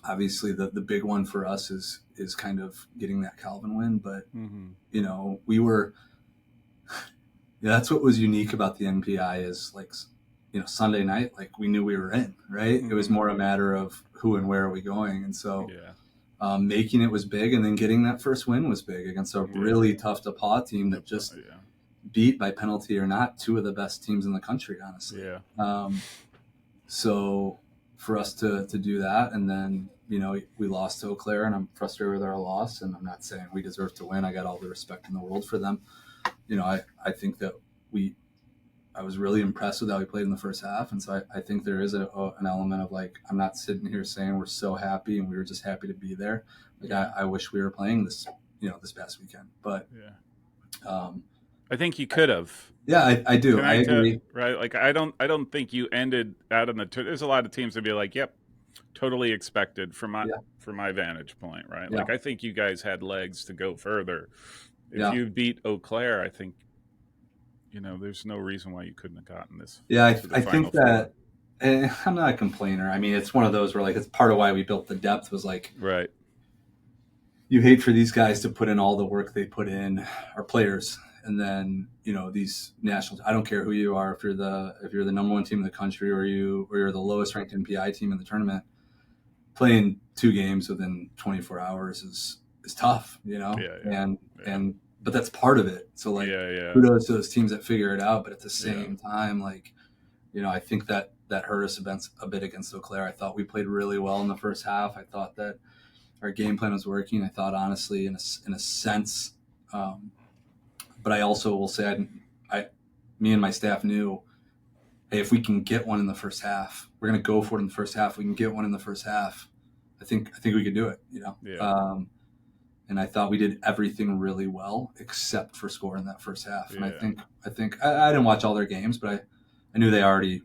Obviously, the big one for us is kind of getting that Calvin win, but Mm-hmm. we were. That's what was unique about the NPI is like, Sunday night, like we knew we were in, right? Mm-hmm. It was more a matter of who and where are we going, and so Yeah. Making it was big, and then getting that first win was big against a really tough DePaul team that just beat by penalty or not two of the best teams in the country, honestly. So for us to do that, and then we lost to Eau Claire, and I'm frustrated with our loss, and I'm not saying we deserve to win. I got all the respect in the world for them. I think that I was really impressed with how we played in the first half. And so I think there is an element of like, I'm not sitting here saying we're so happy and we were just happy to be there. Like I wish we were playing this, this past weekend, but I think you could have. Yeah, I do. I agree. Right. Like, I don't think you ended out on there's a lot of teams that be like, yep, totally expected from my vantage point. Right. Like, I think you guys had legs to go further. If you beat Eau Claire, I think, there's no reason why you couldn't have gotten this. Yeah, I think that I'm not a complainer. I mean, it's one of those where like it's part of why we built the depth was like, right. You hate for these guys to put in all the work they put in, our players, and then these nationals. I don't care who you are, if you're the number one team in the country or you're the lowest ranked NPI team in the tournament, playing 2 games within 24 hours is tough, but that's part of it. So like, kudos to those teams that figure it out. But at the same time, like, I think that hurt us a bit against Eau Claire. I thought we played really well in the first half. I thought that our game plan was working. I thought, honestly, in a sense, but I also will say, me and my staff knew, hey, if we can get one in the first half, we're going to go for it in the first half. We can get one in the first half. I think we could do it. And I thought we did everything really well except for scoring that first half. And I think I didn't watch all their games, but I knew they already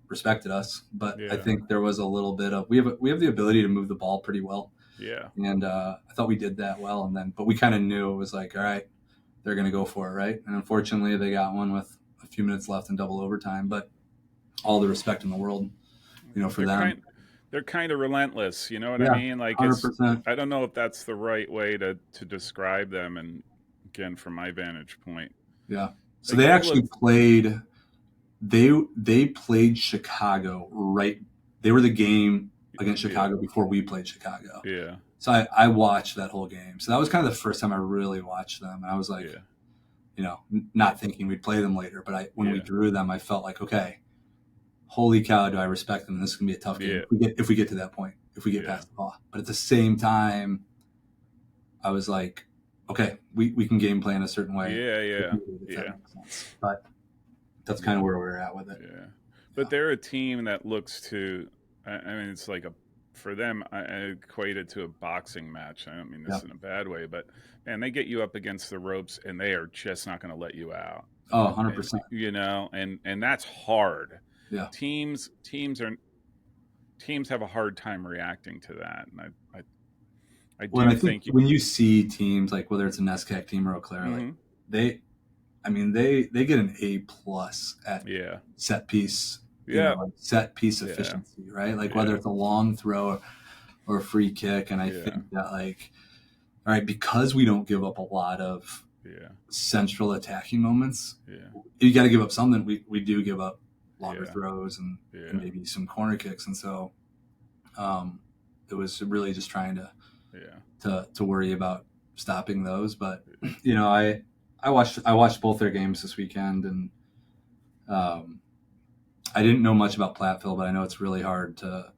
respected us. But I think there was a little bit of we have the ability to move the ball pretty well. Yeah. And I thought we did that well. And but we kind of knew it was like, all right, they're going to go for it, right? And unfortunately, they got one with a few minutes left in double overtime. But all the respect in the world, for them. They're kind of relentless, you know what I mean? Like, 100%. I don't know if that's the right way to describe them. And again, from my vantage point. Yeah. So they actually played, they played Chicago, right? They were the game against Chicago before we played Chicago. Yeah. So I watched that whole game. So that was kind of the first time I really watched them. And I was like, not thinking we'd play them later. But when we drew them, I felt like, okay, holy cow, do I respect them? This is going to be a tough game if we get to that point, if we get past the ball. But at the same time, I was like, okay, we can game plan a certain way. Yeah. But that's kind of where we're at with it. Yeah. But they're a team that looks to, I mean, it's like for them, I equate it to a boxing match. I don't mean this in a bad way, but man, they get you up against the ropes and they are just not going to let you out. Oh, 100%. And that's hard. Yeah. Teams have a hard time reacting to that, and I think when you see teams like whether it's a NESCAC team or Eau Claire, like they get an A+ at set piece, set piece efficiency, right? Like whether it's a long throw or a free kick, and I think that like, all right, because we don't give up a lot of central attacking moments, you got to give up something. We do give up longer throws and maybe some corner kicks, and so it was really just trying to worry about stopping those. But I watched both their games this weekend, and I didn't know much about Platteville, but I know it's really hard to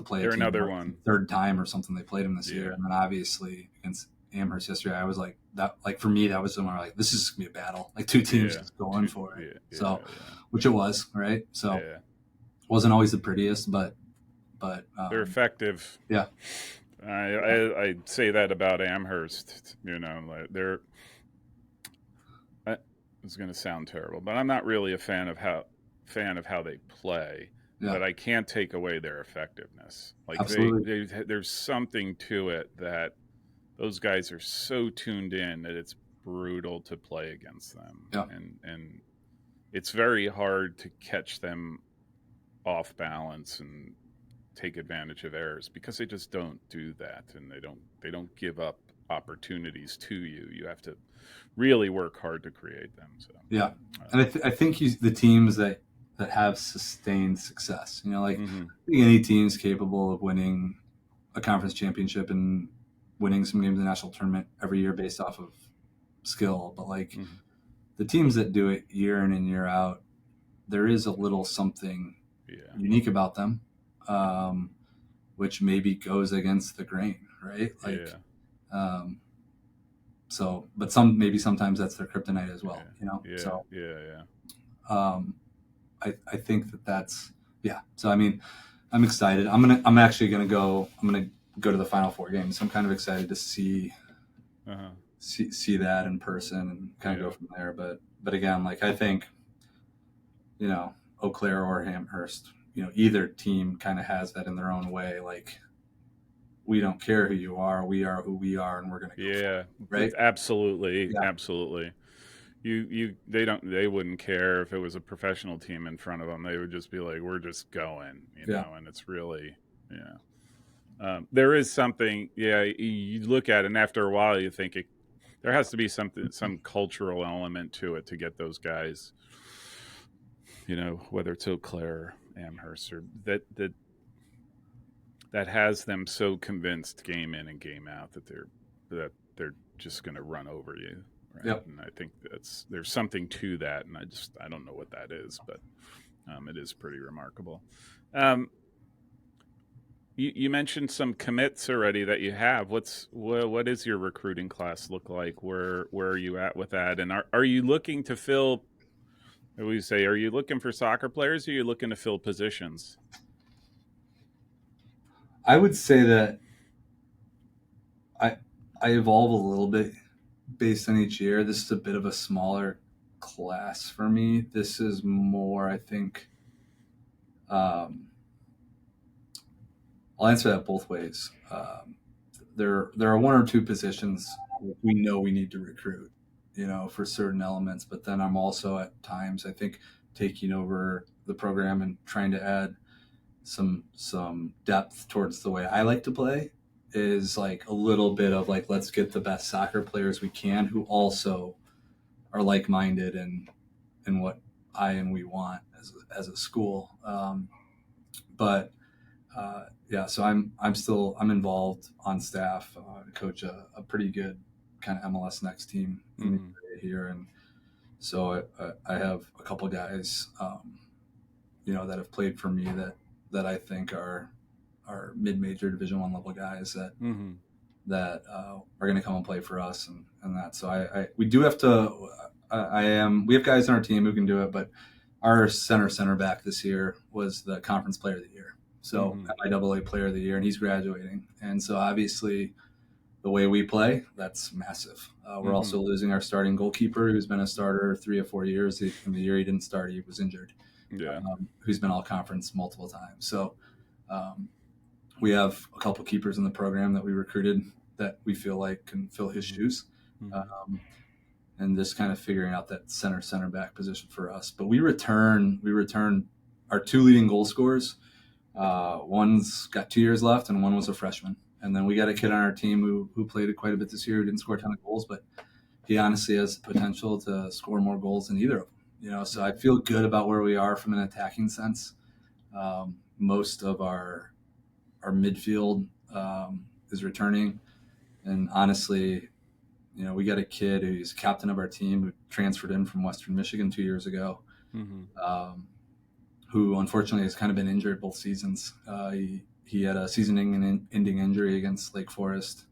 play. They're another one, third time or something they played them this year, and then obviously against Amherst yesterday, I was like that. Like for me, that was somewhere like this is gonna be a battle, like 2 teams just going for it. Which it was, right? So it wasn't always the prettiest, but they're effective. Yeah, I say that about Amherst. They're. It's going to sound terrible, but I'm not really a fan of how they play. Yeah. But I can't take away their effectiveness. Like there's something to it that those guys are so tuned in that it's brutal to play against them. Yeah. And it's very hard to catch them off balance and take advantage of errors because they just don't do that, and they don't give up opportunities to you. You have to really work hard to create them. So and I think the teams that have sustained success, like any team's capable of winning a conference championship in winning some games in the national tournament every year based off of skill, but like Mhm. the teams that do it year in and year out, there is a little something Yeah. unique about them, which maybe goes against the grain, right? Like, Yeah. so, but sometimes that's their kryptonite as well, you know? Yeah. So, Yeah. Yeah. um, I think that's, yeah. So, I mean, I'm excited. I'm actually going to go to the Final Four games. I'm kind of excited to Uh-huh. see that in person and kind of Yeah. go from there. But again, like I think, Eau Claire or Amherst, either team kind of has that in their own way. Like, we don't care who you are. We are who we are, and we're going to go for Yeah. it. Right? Absolutely. Yeah. Absolutely. They wouldn't care if it was a professional team in front of them. They would just be like, we're just going, Yeah. and it's really, there is something, you look at it and after a while you think there has to be some cultural element to it to get those guys, whether it's Eau Claire, Amherst, or that has them so convinced game in and game out that they're just going to run over you, right? Yep. And I think there's something to that, and I don't know what that is, but it is pretty remarkable. You mentioned some commits already that you have. What is your recruiting class look like? Where are you at with that? And are you looking to fill? What do you say? Are you looking for soccer players? Or are you looking to fill positions? I would say that I evolve a little bit based on each year. This is a bit of a smaller class for me. This is more, I think. I'll answer that both ways. There are one or two positions we know we need to recruit, for certain elements. But then I'm also at times, I think, taking over the program and trying to add some depth towards the way I like to play. Is like a little bit of like, let's get the best soccer players we can who also are like minded in what we want as a school. But yeah, so I'm involved on staff, coach a pretty good kind of MLS Next team in the area here, and so I have a couple guys, that have played for me that I think are mid-major Division I level guys that are going to come and play for us, and that. So we do have to. We have guys on our team who can do it, but our center back this year was the conference player of the year. So MIAA player of the year, and he's graduating. And so obviously the way we play, that's massive. We're also losing our starting goalkeeper, who's been a starter 3 or 4 years. In the year he didn't start, he was injured. Yeah. Who's been all conference multiple times. So we have a couple keepers in the program that we recruited that we feel like can fill his shoes. And just kind of figuring out that center back position for us. But we return our two leading goal scorers. One's got 2 years left, and one was a freshman. And then we got a kid on our team who played quite a bit this year, who didn't score a ton of goals, but he honestly has the potential to score more goals than either of them. So I feel good about where we are from an attacking sense. Most of our midfield is returning, and honestly, we got a kid who's captain of our team who transferred in from Western Michigan 2 years ago, who unfortunately has kind of been injured both seasons. He had a season-ending injury against Lake Forest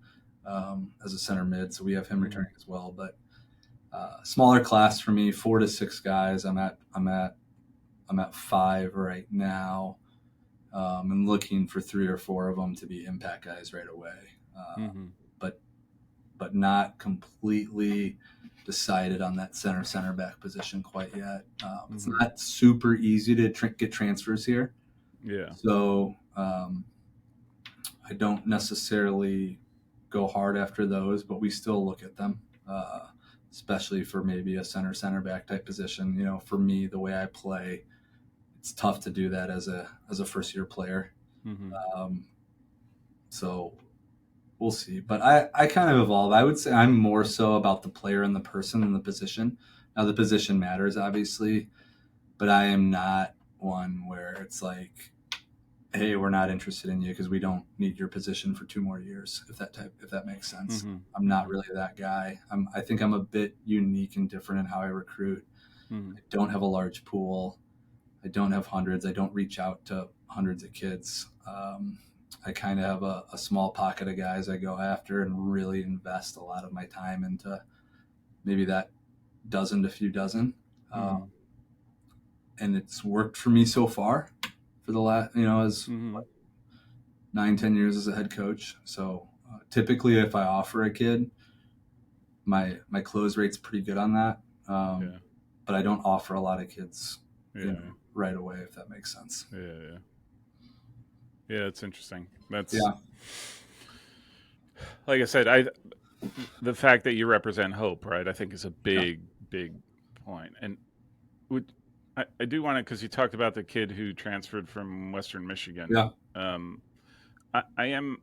as a center mid, so we have him returning as well. But smaller class for me, 4 to 6 guys. I'm at 5 right now. I'm looking for 3 or 4 of them to be impact guys right away. But not completely decided on that center back position quite yet. It's not super easy to get transfers here. Yeah. So I don't necessarily go hard after those, but we still look at them, especially for maybe a center back type position. For me, the way I play, it's tough to do that as a first year player. So we'll see. But I kind of evolve. I would say I'm more so about the player and the person than the position. Now, the position matters, obviously, but I am not one where it's like hey, we're not interested in you because we don't need your position for 2 more years, if that makes sense. Mm-hmm. I'm not Mm-hmm. really that guy. I think I'm a bit unique and different in how I recruit. Mm-hmm. I don't have a large pool. I don't have hundreds. I don't reach out to hundreds of kids. I kind of have a small pocket of guys I go after and really invest a lot of my time into maybe that dozen to few dozen. Mm-hmm. And it's worked for me so far for the last, as Mm-hmm. 9, 10 years as a head coach. So typically if I offer a kid, my close rate's pretty good on that. Yeah. But I don't offer a lot of kids, Yeah. right away, if that makes sense. Yeah. Yeah. Yeah. It's interesting. That's Yeah. like I said. The fact that you represent hope, right? I think is a Yeah. big point. And would I do want to, because you talked about the kid who transferred from Western Michigan. Yeah. Um, I am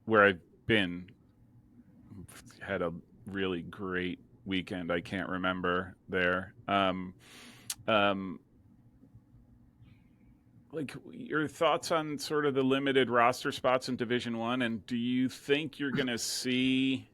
where I've been. Had a really great weekend. I can't remember there. Um, like your thoughts on sort of the limited roster spots in Division One, and do you think you're going to see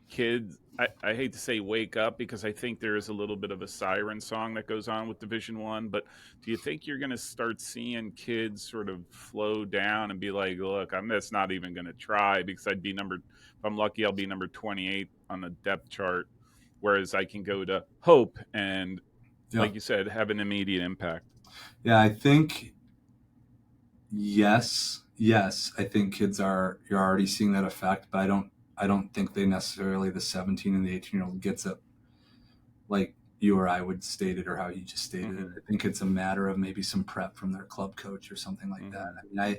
kids? I hate to say wake up because I think there is a little bit of a siren song that goes on with Division One. But do you think you're going to start seeing kids sort of flow down and be like, "Look, I'm just not even going to try because I'd be number. If I'm lucky, I'll be number 28 on the depth chart, whereas I can go to Hope and, Yeah. like you said, have an immediate impact." Yeah. I think yes. I think you're already seeing that effect, but I don't think they necessarily, the 17 and the 18-year-old gets it like you or I would state it, or how you just stated it. Mm-hmm. I think it's a matter of maybe some prep from their club coach or something like that. Mm-hmm. I mean,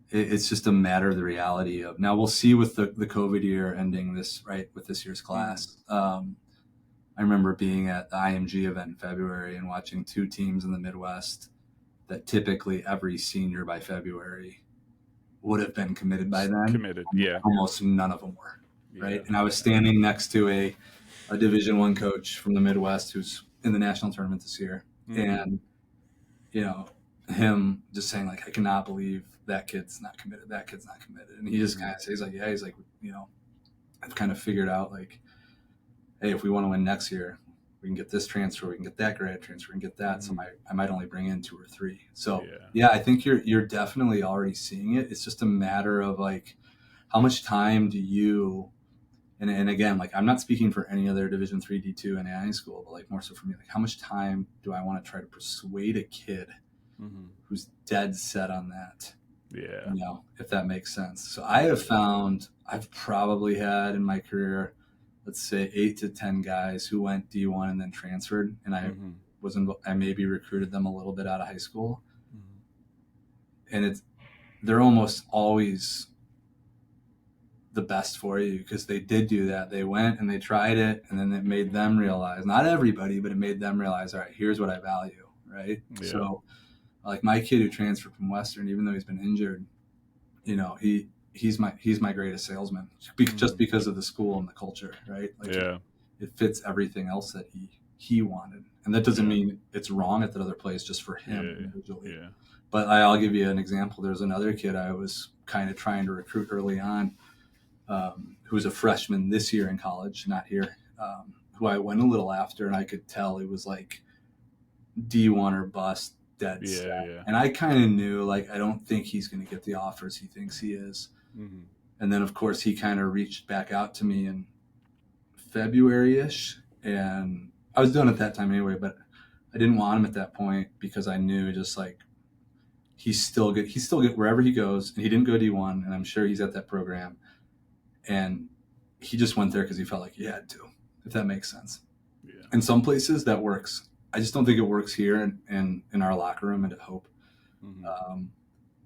it's just a matter of the reality of, now we'll see with the COVID year ending this, right, with this year's Mm-hmm. class. I remember being at the IMG event in February and watching two teams in the Midwest that typically every senior by February would have been committed by then. Committed, yeah. Almost none of them were, right? Yeah, And I was standing next to a Division One coach from the Midwest who's in the national tournament this year, mm-hmm. and him just saying like, I cannot believe that kid's not committed. That kid's not committed, and he just kind of says like, yeah, he's like, I've kind of figured out like, hey, if we want to win next year, we can get this transfer, we can get that grad transfer, we can get that. Mm-hmm. So I might only bring in 2 or 3. So Yeah. I think you're definitely already seeing it. It's just a matter of like, how much time do you, and again, like, I'm not speaking for any other Division III D2 NAIA school, but like more so for me, like, how much time do I want to try to persuade a kid Mm-hmm. who's dead set on that? Yeah. If that makes sense. So I have found I've probably had in my career, let's say 8 to 10 guys who went D1 and then transferred, and Mm-hmm. I maybe recruited them a little bit out of high school, Mm-hmm. and they're almost always the best for you because they did do that. They went and they tried it, and then it made them realize, not everybody, but it made them realize, all right, here's what I value, right? Yeah. So like my kid who transferred from Western, even though he's been injured, he's my greatest salesman just because of the school and the culture, right? Like, Yeah. it fits everything else that he wanted, and that doesn't mean it's wrong at that other place just for him individually. Yeah. But I'll give you an example. There's another kid I was kind of trying to recruit early on, who's a freshman this year in college, not here, who I went a little after, and I could tell it was like D1 or bust, dead set. Yeah. And I kind of knew, like, I don't think he's going to get the offers he thinks he is. Mm-hmm. And then, of course, he kind of reached back out to me in February-ish, and I was done at that time anyway, but I didn't want him at that point because I knew just like he's still good wherever he goes, and he didn't go D1, and I'm sure he's at that program, and he just went there because he felt like he had to, if that makes sense. Yeah. In some places that works. I just don't think it works here in our locker room and at Hope. Mm-hmm.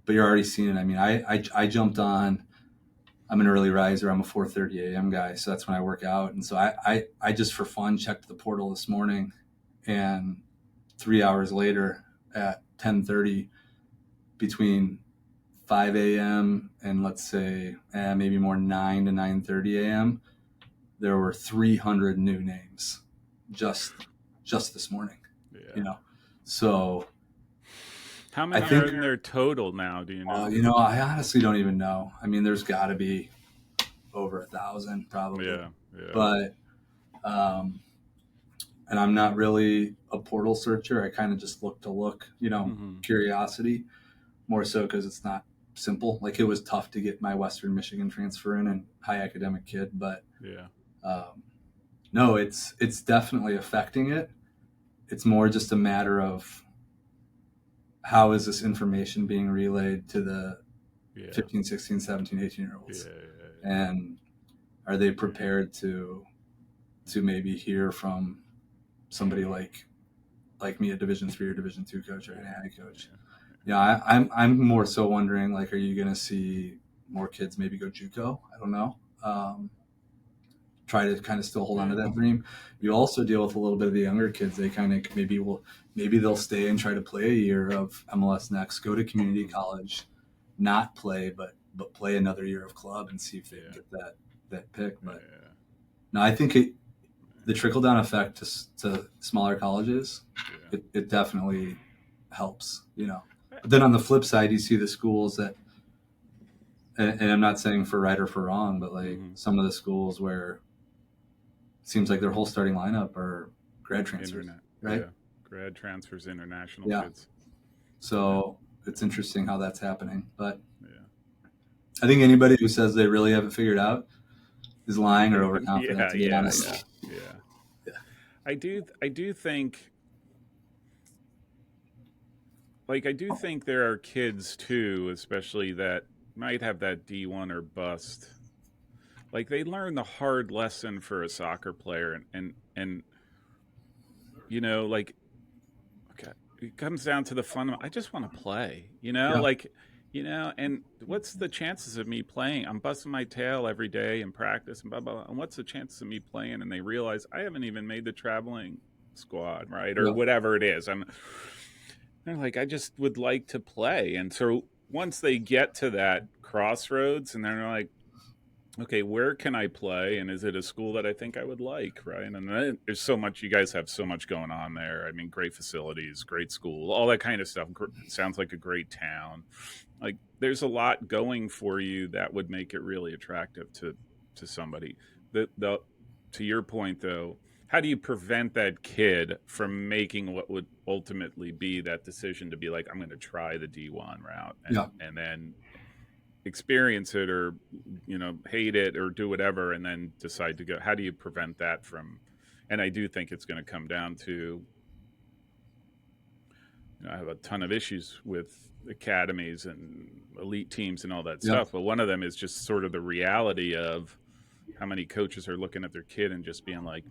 But you're already seeing it. I mean, I jumped on. I'm an early riser. I'm a 4:30 a.m. guy, so that's when I work out. And so I just for fun checked the portal this morning, and 3 hours later at 10:30, between 5 a.m. and let's say maybe more 9 to 9:30 a.m., there were 300 new names just this morning. Yeah. So How I many are think, in there total now? Do you know? I honestly don't even know. I mean, there's got to be over 1,000 probably, Yeah, yeah. but um, and I'm not really a portal searcher. I kind of just look to look, Hmm. curiosity more so because it's not simple. Like it was tough to get my Western Michigan transfer in and high academic kid, but Yeah. um, no, it's definitely affecting it. It's more just a matter of how is this information being relayed to the Yeah. 15, 16, 17, 18 year Yeah. olds, Yeah. and are they prepared to maybe hear from somebody like me, a Division 3 or Division 2 coach or an ag coach? Yeah, I'm more so wondering, like, are you going to see more kids maybe go JUCO? I don't know. Try to kind of still hold on to Yeah. that dream. You also deal with a little bit of the younger kids. They kind of maybe they'll stay and try to play a year of MLS next, go to community college, not play, but play another year of club and see if they can Yeah. get that pick. But Yeah. no, I think the trickle down effect to smaller colleges, Yeah. it definitely helps. Yeah. But then on the flip side, you see the schools that, and I'm not saying for right or for wrong, but like Mm-hmm. some of the schools where it seems like their whole starting lineup are grad transfers, Internet. right? Yeah. Grad transfers, international Yeah. kids. Yeah. So it's interesting how that's happening. But Yeah. I think anybody who says they really have it figured out is lying or overconfident, Yeah. to be Yeah. honest. Yeah. Yeah. Yeah. I do think, like, I do think there are kids too, especially that might have that D1 or bust. Like they learn the hard lesson for a soccer player, and like, okay, it comes down to the fun. I just want to play, Yeah. like, and what's the chances of me playing? I'm busting my tail every day in practice and blah, blah, blah. And what's the chances of me playing? And they realize I haven't even made the traveling squad, right? Or Yeah. whatever it is. They're like, I just would like to play. And so once they get to that crossroads and they're like, okay, where can I play? And is it a school that I think I would like? Right. And then there's so much, you guys have so much going on there. I mean, great facilities, great school, all that kind of stuff. Sounds like a great town. Like there's a lot going for you that would make it really attractive to somebody. The To your point though, how do you prevent that kid from making what would ultimately be that decision to be like, I'm going to try the D1 route Yeah. and then experience it or hate it or do whatever and then decide to go? How do you prevent that from? And I do think it's going to come down to, I have a ton of issues with academies and elite teams and all that Yeah. stuff, but one of them is just sort of the reality of how many coaches are looking at their kid and just being like,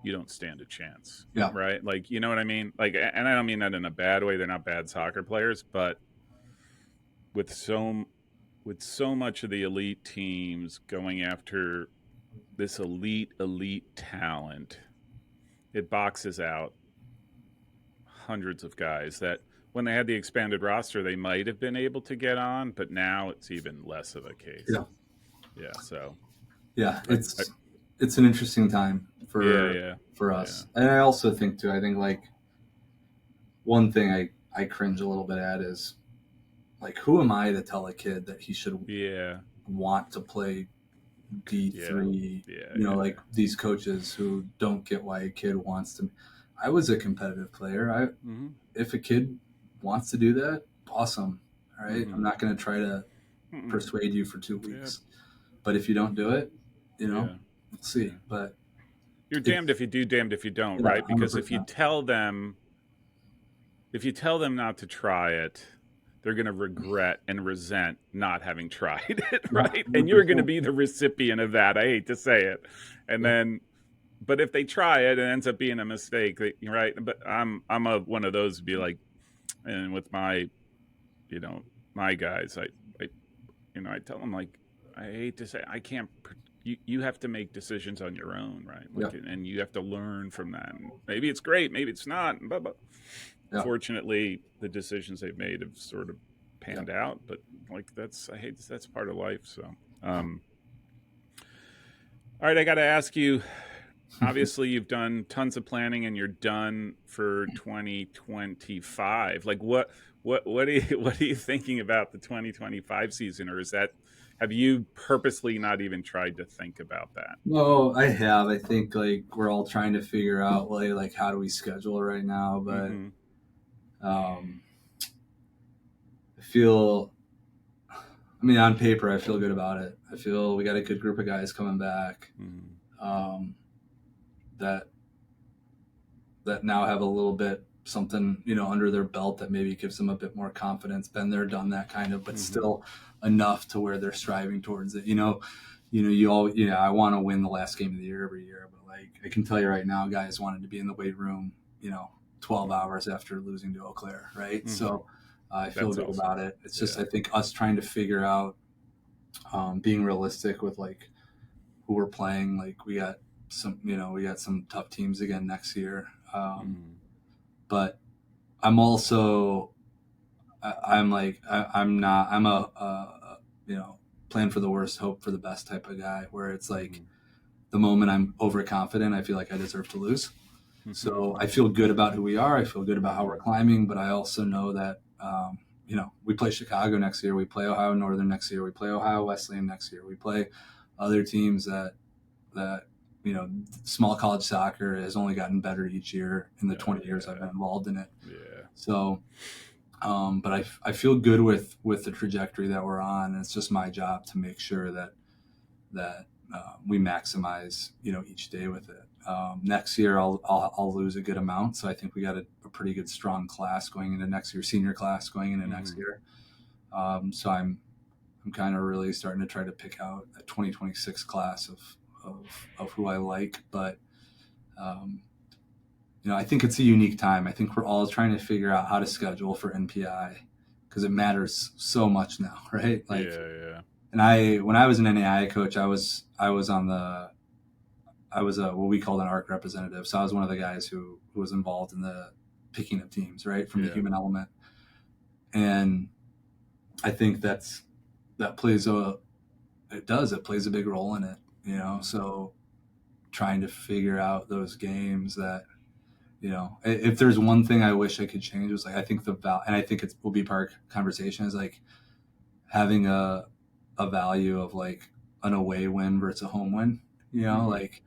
you don't stand a chance. Yeah. Right? Like, you know what I mean? Like, and I don't mean that in a bad way. They're not bad soccer players, but with so much of the elite teams going after this elite talent, it boxes out hundreds of guys that when they had the expanded roster they might have been able to get on, but now it's even less of a case. Yeah. Yeah. So Yeah. I It's an interesting time yeah, for yeah, yeah, us. And I also think too, I think like one thing I cringe a little bit at is like, who am I to tell a kid that he should yeah, want to play yeah, D3? yeah, Like yeah. these coaches who don't get why a kid wants to. I was a competitive player. Mm-hmm. If a kid wants to do that, awesome. All right. Mm-hmm. I'm not going to try to Mm-mm. persuade you for two Yeah, weeks. But if you don't do it, yeah, we'll yeah. see. But You're it's, damned if you do, damned if you don't, yeah, right? Because 100%. if you tell them not to try it, they're going to regret and resent not having tried it, Yeah, right? And you're going to 100%. be the recipient of that. I hate to say it. And Yeah. then, but if they try it, it ends up being a mistake, right? But I'm one of those to be like, and with my, you know, my guys, I I tell them like, I hate to say, I can't. You have to make decisions on your own, right? Yeah. Like, and you have to learn from that. And maybe it's great, maybe it's not. But Yeah. fortunately, the decisions they've made have sort of Yeah. panned out. But like that's part of life. So, all right, I got to ask you. obviously you've done tons of planning and you're done for 2025. Like what are you what are you thinking about the 2025 season, or is that, have you purposely not even tried to think about that? No, I have. I think like we're all trying to figure out like how do we schedule right now, but Mm-hmm. um, I feel. I mean, on paper, I feel good about it. I feel we got a good group of guys coming back Mm-hmm. um, that that now have a little bit something under their belt that maybe gives them a bit more confidence. Been there, done that kind of, but Mm-hmm. still enough to where they're striving towards it. You all I want to win the last game of the year every year, but like I can tell you right now, guys wanted to be in the weight room, 12 hours after losing to Eau Claire, right? Mm-hmm. So I feel That's good awesome. about it. It's just Yeah. I think us trying to figure out being realistic with like who we're playing. Like we got some tough teams again next year. Mm-hmm. But I'm also I'm like I'm not I'm a plan for the worst, hope for the best type of guy. Where it's like the moment I'm overconfident, I feel like I deserve to lose. Mm-hmm. So I feel good about who we are. I feel good about how we're Mm-hmm. climbing, but I also know that we play Chicago next year. We play Ohio Northern next year. We play Ohio Wesleyan next year. We play other teams that small college soccer has only gotten better each year in the Oh 20 years I've yeah. been involved in it. Yeah. So, but I feel good with the trajectory that we're on. And it's just my job to make sure that we maximize each day with it. Next year I'll lose a good amount, so I think we got a pretty good strong class going into next year, senior class going into next Mm-hmm. year. So I'm kind of really starting to try to pick out a 2026 class of who I like, but um, I think it's a unique time. I think we're all trying to figure out how to schedule for NPI because it matters so much now, right? Like, Yeah. Yeah. and when I was an NAI coach, I was what we called an ARC representative. So I was one of the guys who was involved in the picking of teams, right, from the Yeah. human element. And I think that plays it plays a big role in it. Mm-hmm. So trying to figure out those games that if there's one thing I wish I could change was like I think and I think it will be part of conversation is like having a value of like an away win versus a home win. Mm-hmm. Like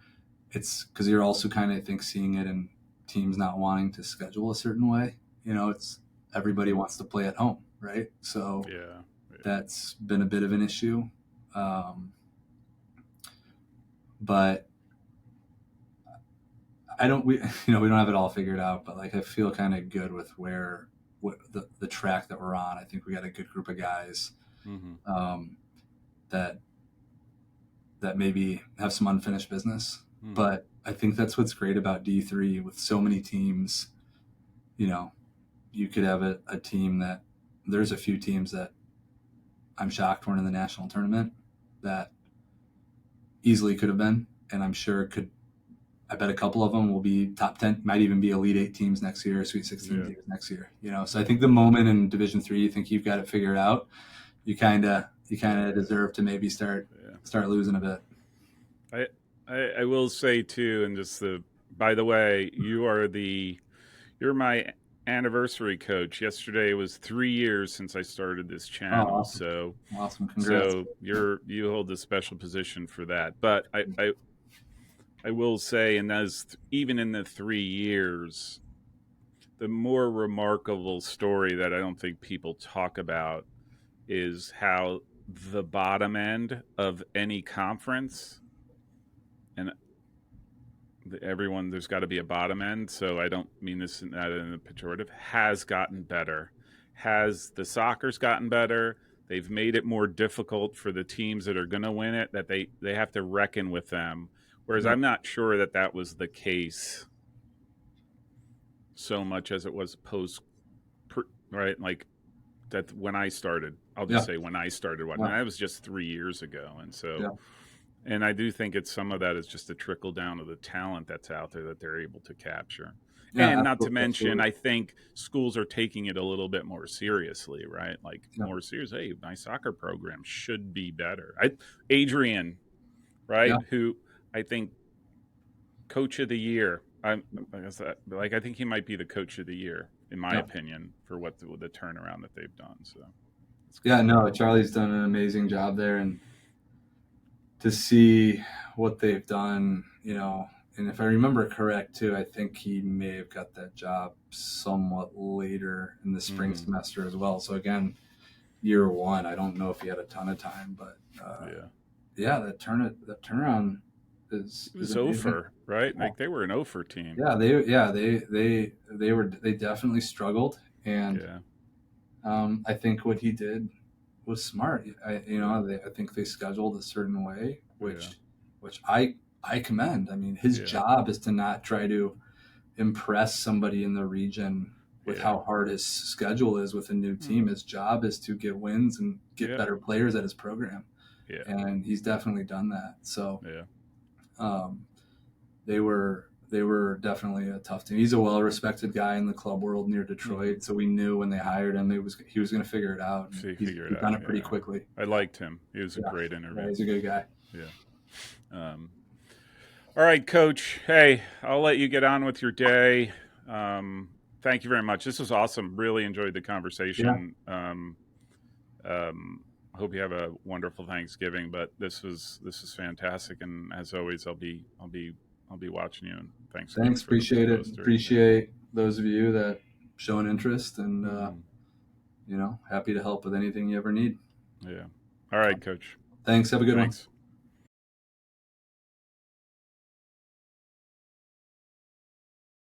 it's because you're also kind of I think seeing it in teams not wanting to schedule a certain way. It's everybody wants to play at home, right? So Yeah. Yeah. that's been a bit of an issue. But I don't we we don't have it all figured out, but like I feel kind of good with what the track that we're on. I think we got a good group of guys Mm-hmm. um, that maybe have some unfinished business. Mm-hmm. But I think that's what's great about D3 with so many teams. You could have a team that there's a few teams that I'm shocked weren't in the national tournament that easily could have been, and I'm sure could. I bet a couple of them will be top 10, might even be Elite 8 teams next year, Sweet 16 Yeah. teams next year. So I think the moment in Division 3 you think you've got it figured out, you kind of Yeah. deserve to maybe start Yeah. losing a bit. I will say too, and just by the way, you're my anniversary coach. Yesterday was 3 years since I started this Oh, channel, awesome. so Awesome. Congrats. so you hold a special position for that. But I will say, and as even in the 3 years, the more remarkable story that I don't think people talk about is how the bottom end of any conference, and everyone, there's got to be a bottom end, so I don't mean this not in a pejorative, has gotten better. Has the soccer's gotten better? They've made it more difficult for the teams that are going to win it, that they have to reckon with them. Whereas Yep. I'm not sure that was the case so much as it was right, like that when I started. I'll just Yeah. say when I started, and Yeah. that was just 3 years ago, and so. Yeah. And I do think it's some of that is just a trickle down of the talent that's out there that they're able to capture. Yeah. And not to mention, Absolutely. I think schools are taking it a little bit more seriously, right? Like Yeah. more serious. Hey, my soccer program should be better. Adrian, Yeah. right? Who I think coach of the year. I think he might be the coach of the year in my Yeah. opinion for what the turnaround that they've done. So it's good. Yeah, no, Charlie's done an amazing job there, and to see what they've done, and if I remember correct too, I think he may have got that job somewhat later in the spring semester as well. So again, year one, I don't know if he had a ton of time, but yeah, that turnaround It was amazing. Ofer, right? Like they were an Ofer team. Yeah, they definitely struggled, and Yeah, I think what he did was smart. I think they scheduled a certain way, which I commend. I mean, his yeah, job is to not try to impress somebody in the region with yeah, how hard his schedule is with a new team. His job is to get wins and get yeah, better players at his program, yeah, and he's definitely done that. So yeah. um, they were definitely a tough team. He's a well-respected guy in the club world near Detroit, so we knew when they hired him he was going to figure it out. See, He's figure it done out. it pretty Yeah, quickly. I liked him. He was a Yeah, great interview. he's a good guy. Yeah. All right, Coach. Hey, I'll let you get on with your day. Thank you very much. This was awesome. Really enjoyed the conversation. Hope you have a wonderful Thanksgiving. But this was fantastic, and as always, I'll be watching you. And thanks again Thanks, for the appreciate it. poster. Appreciate those of you that show an interest, and Yeah. happy to help with anything you ever need. Yeah. All right, Coach. Thanks. Have a good one. Thanks.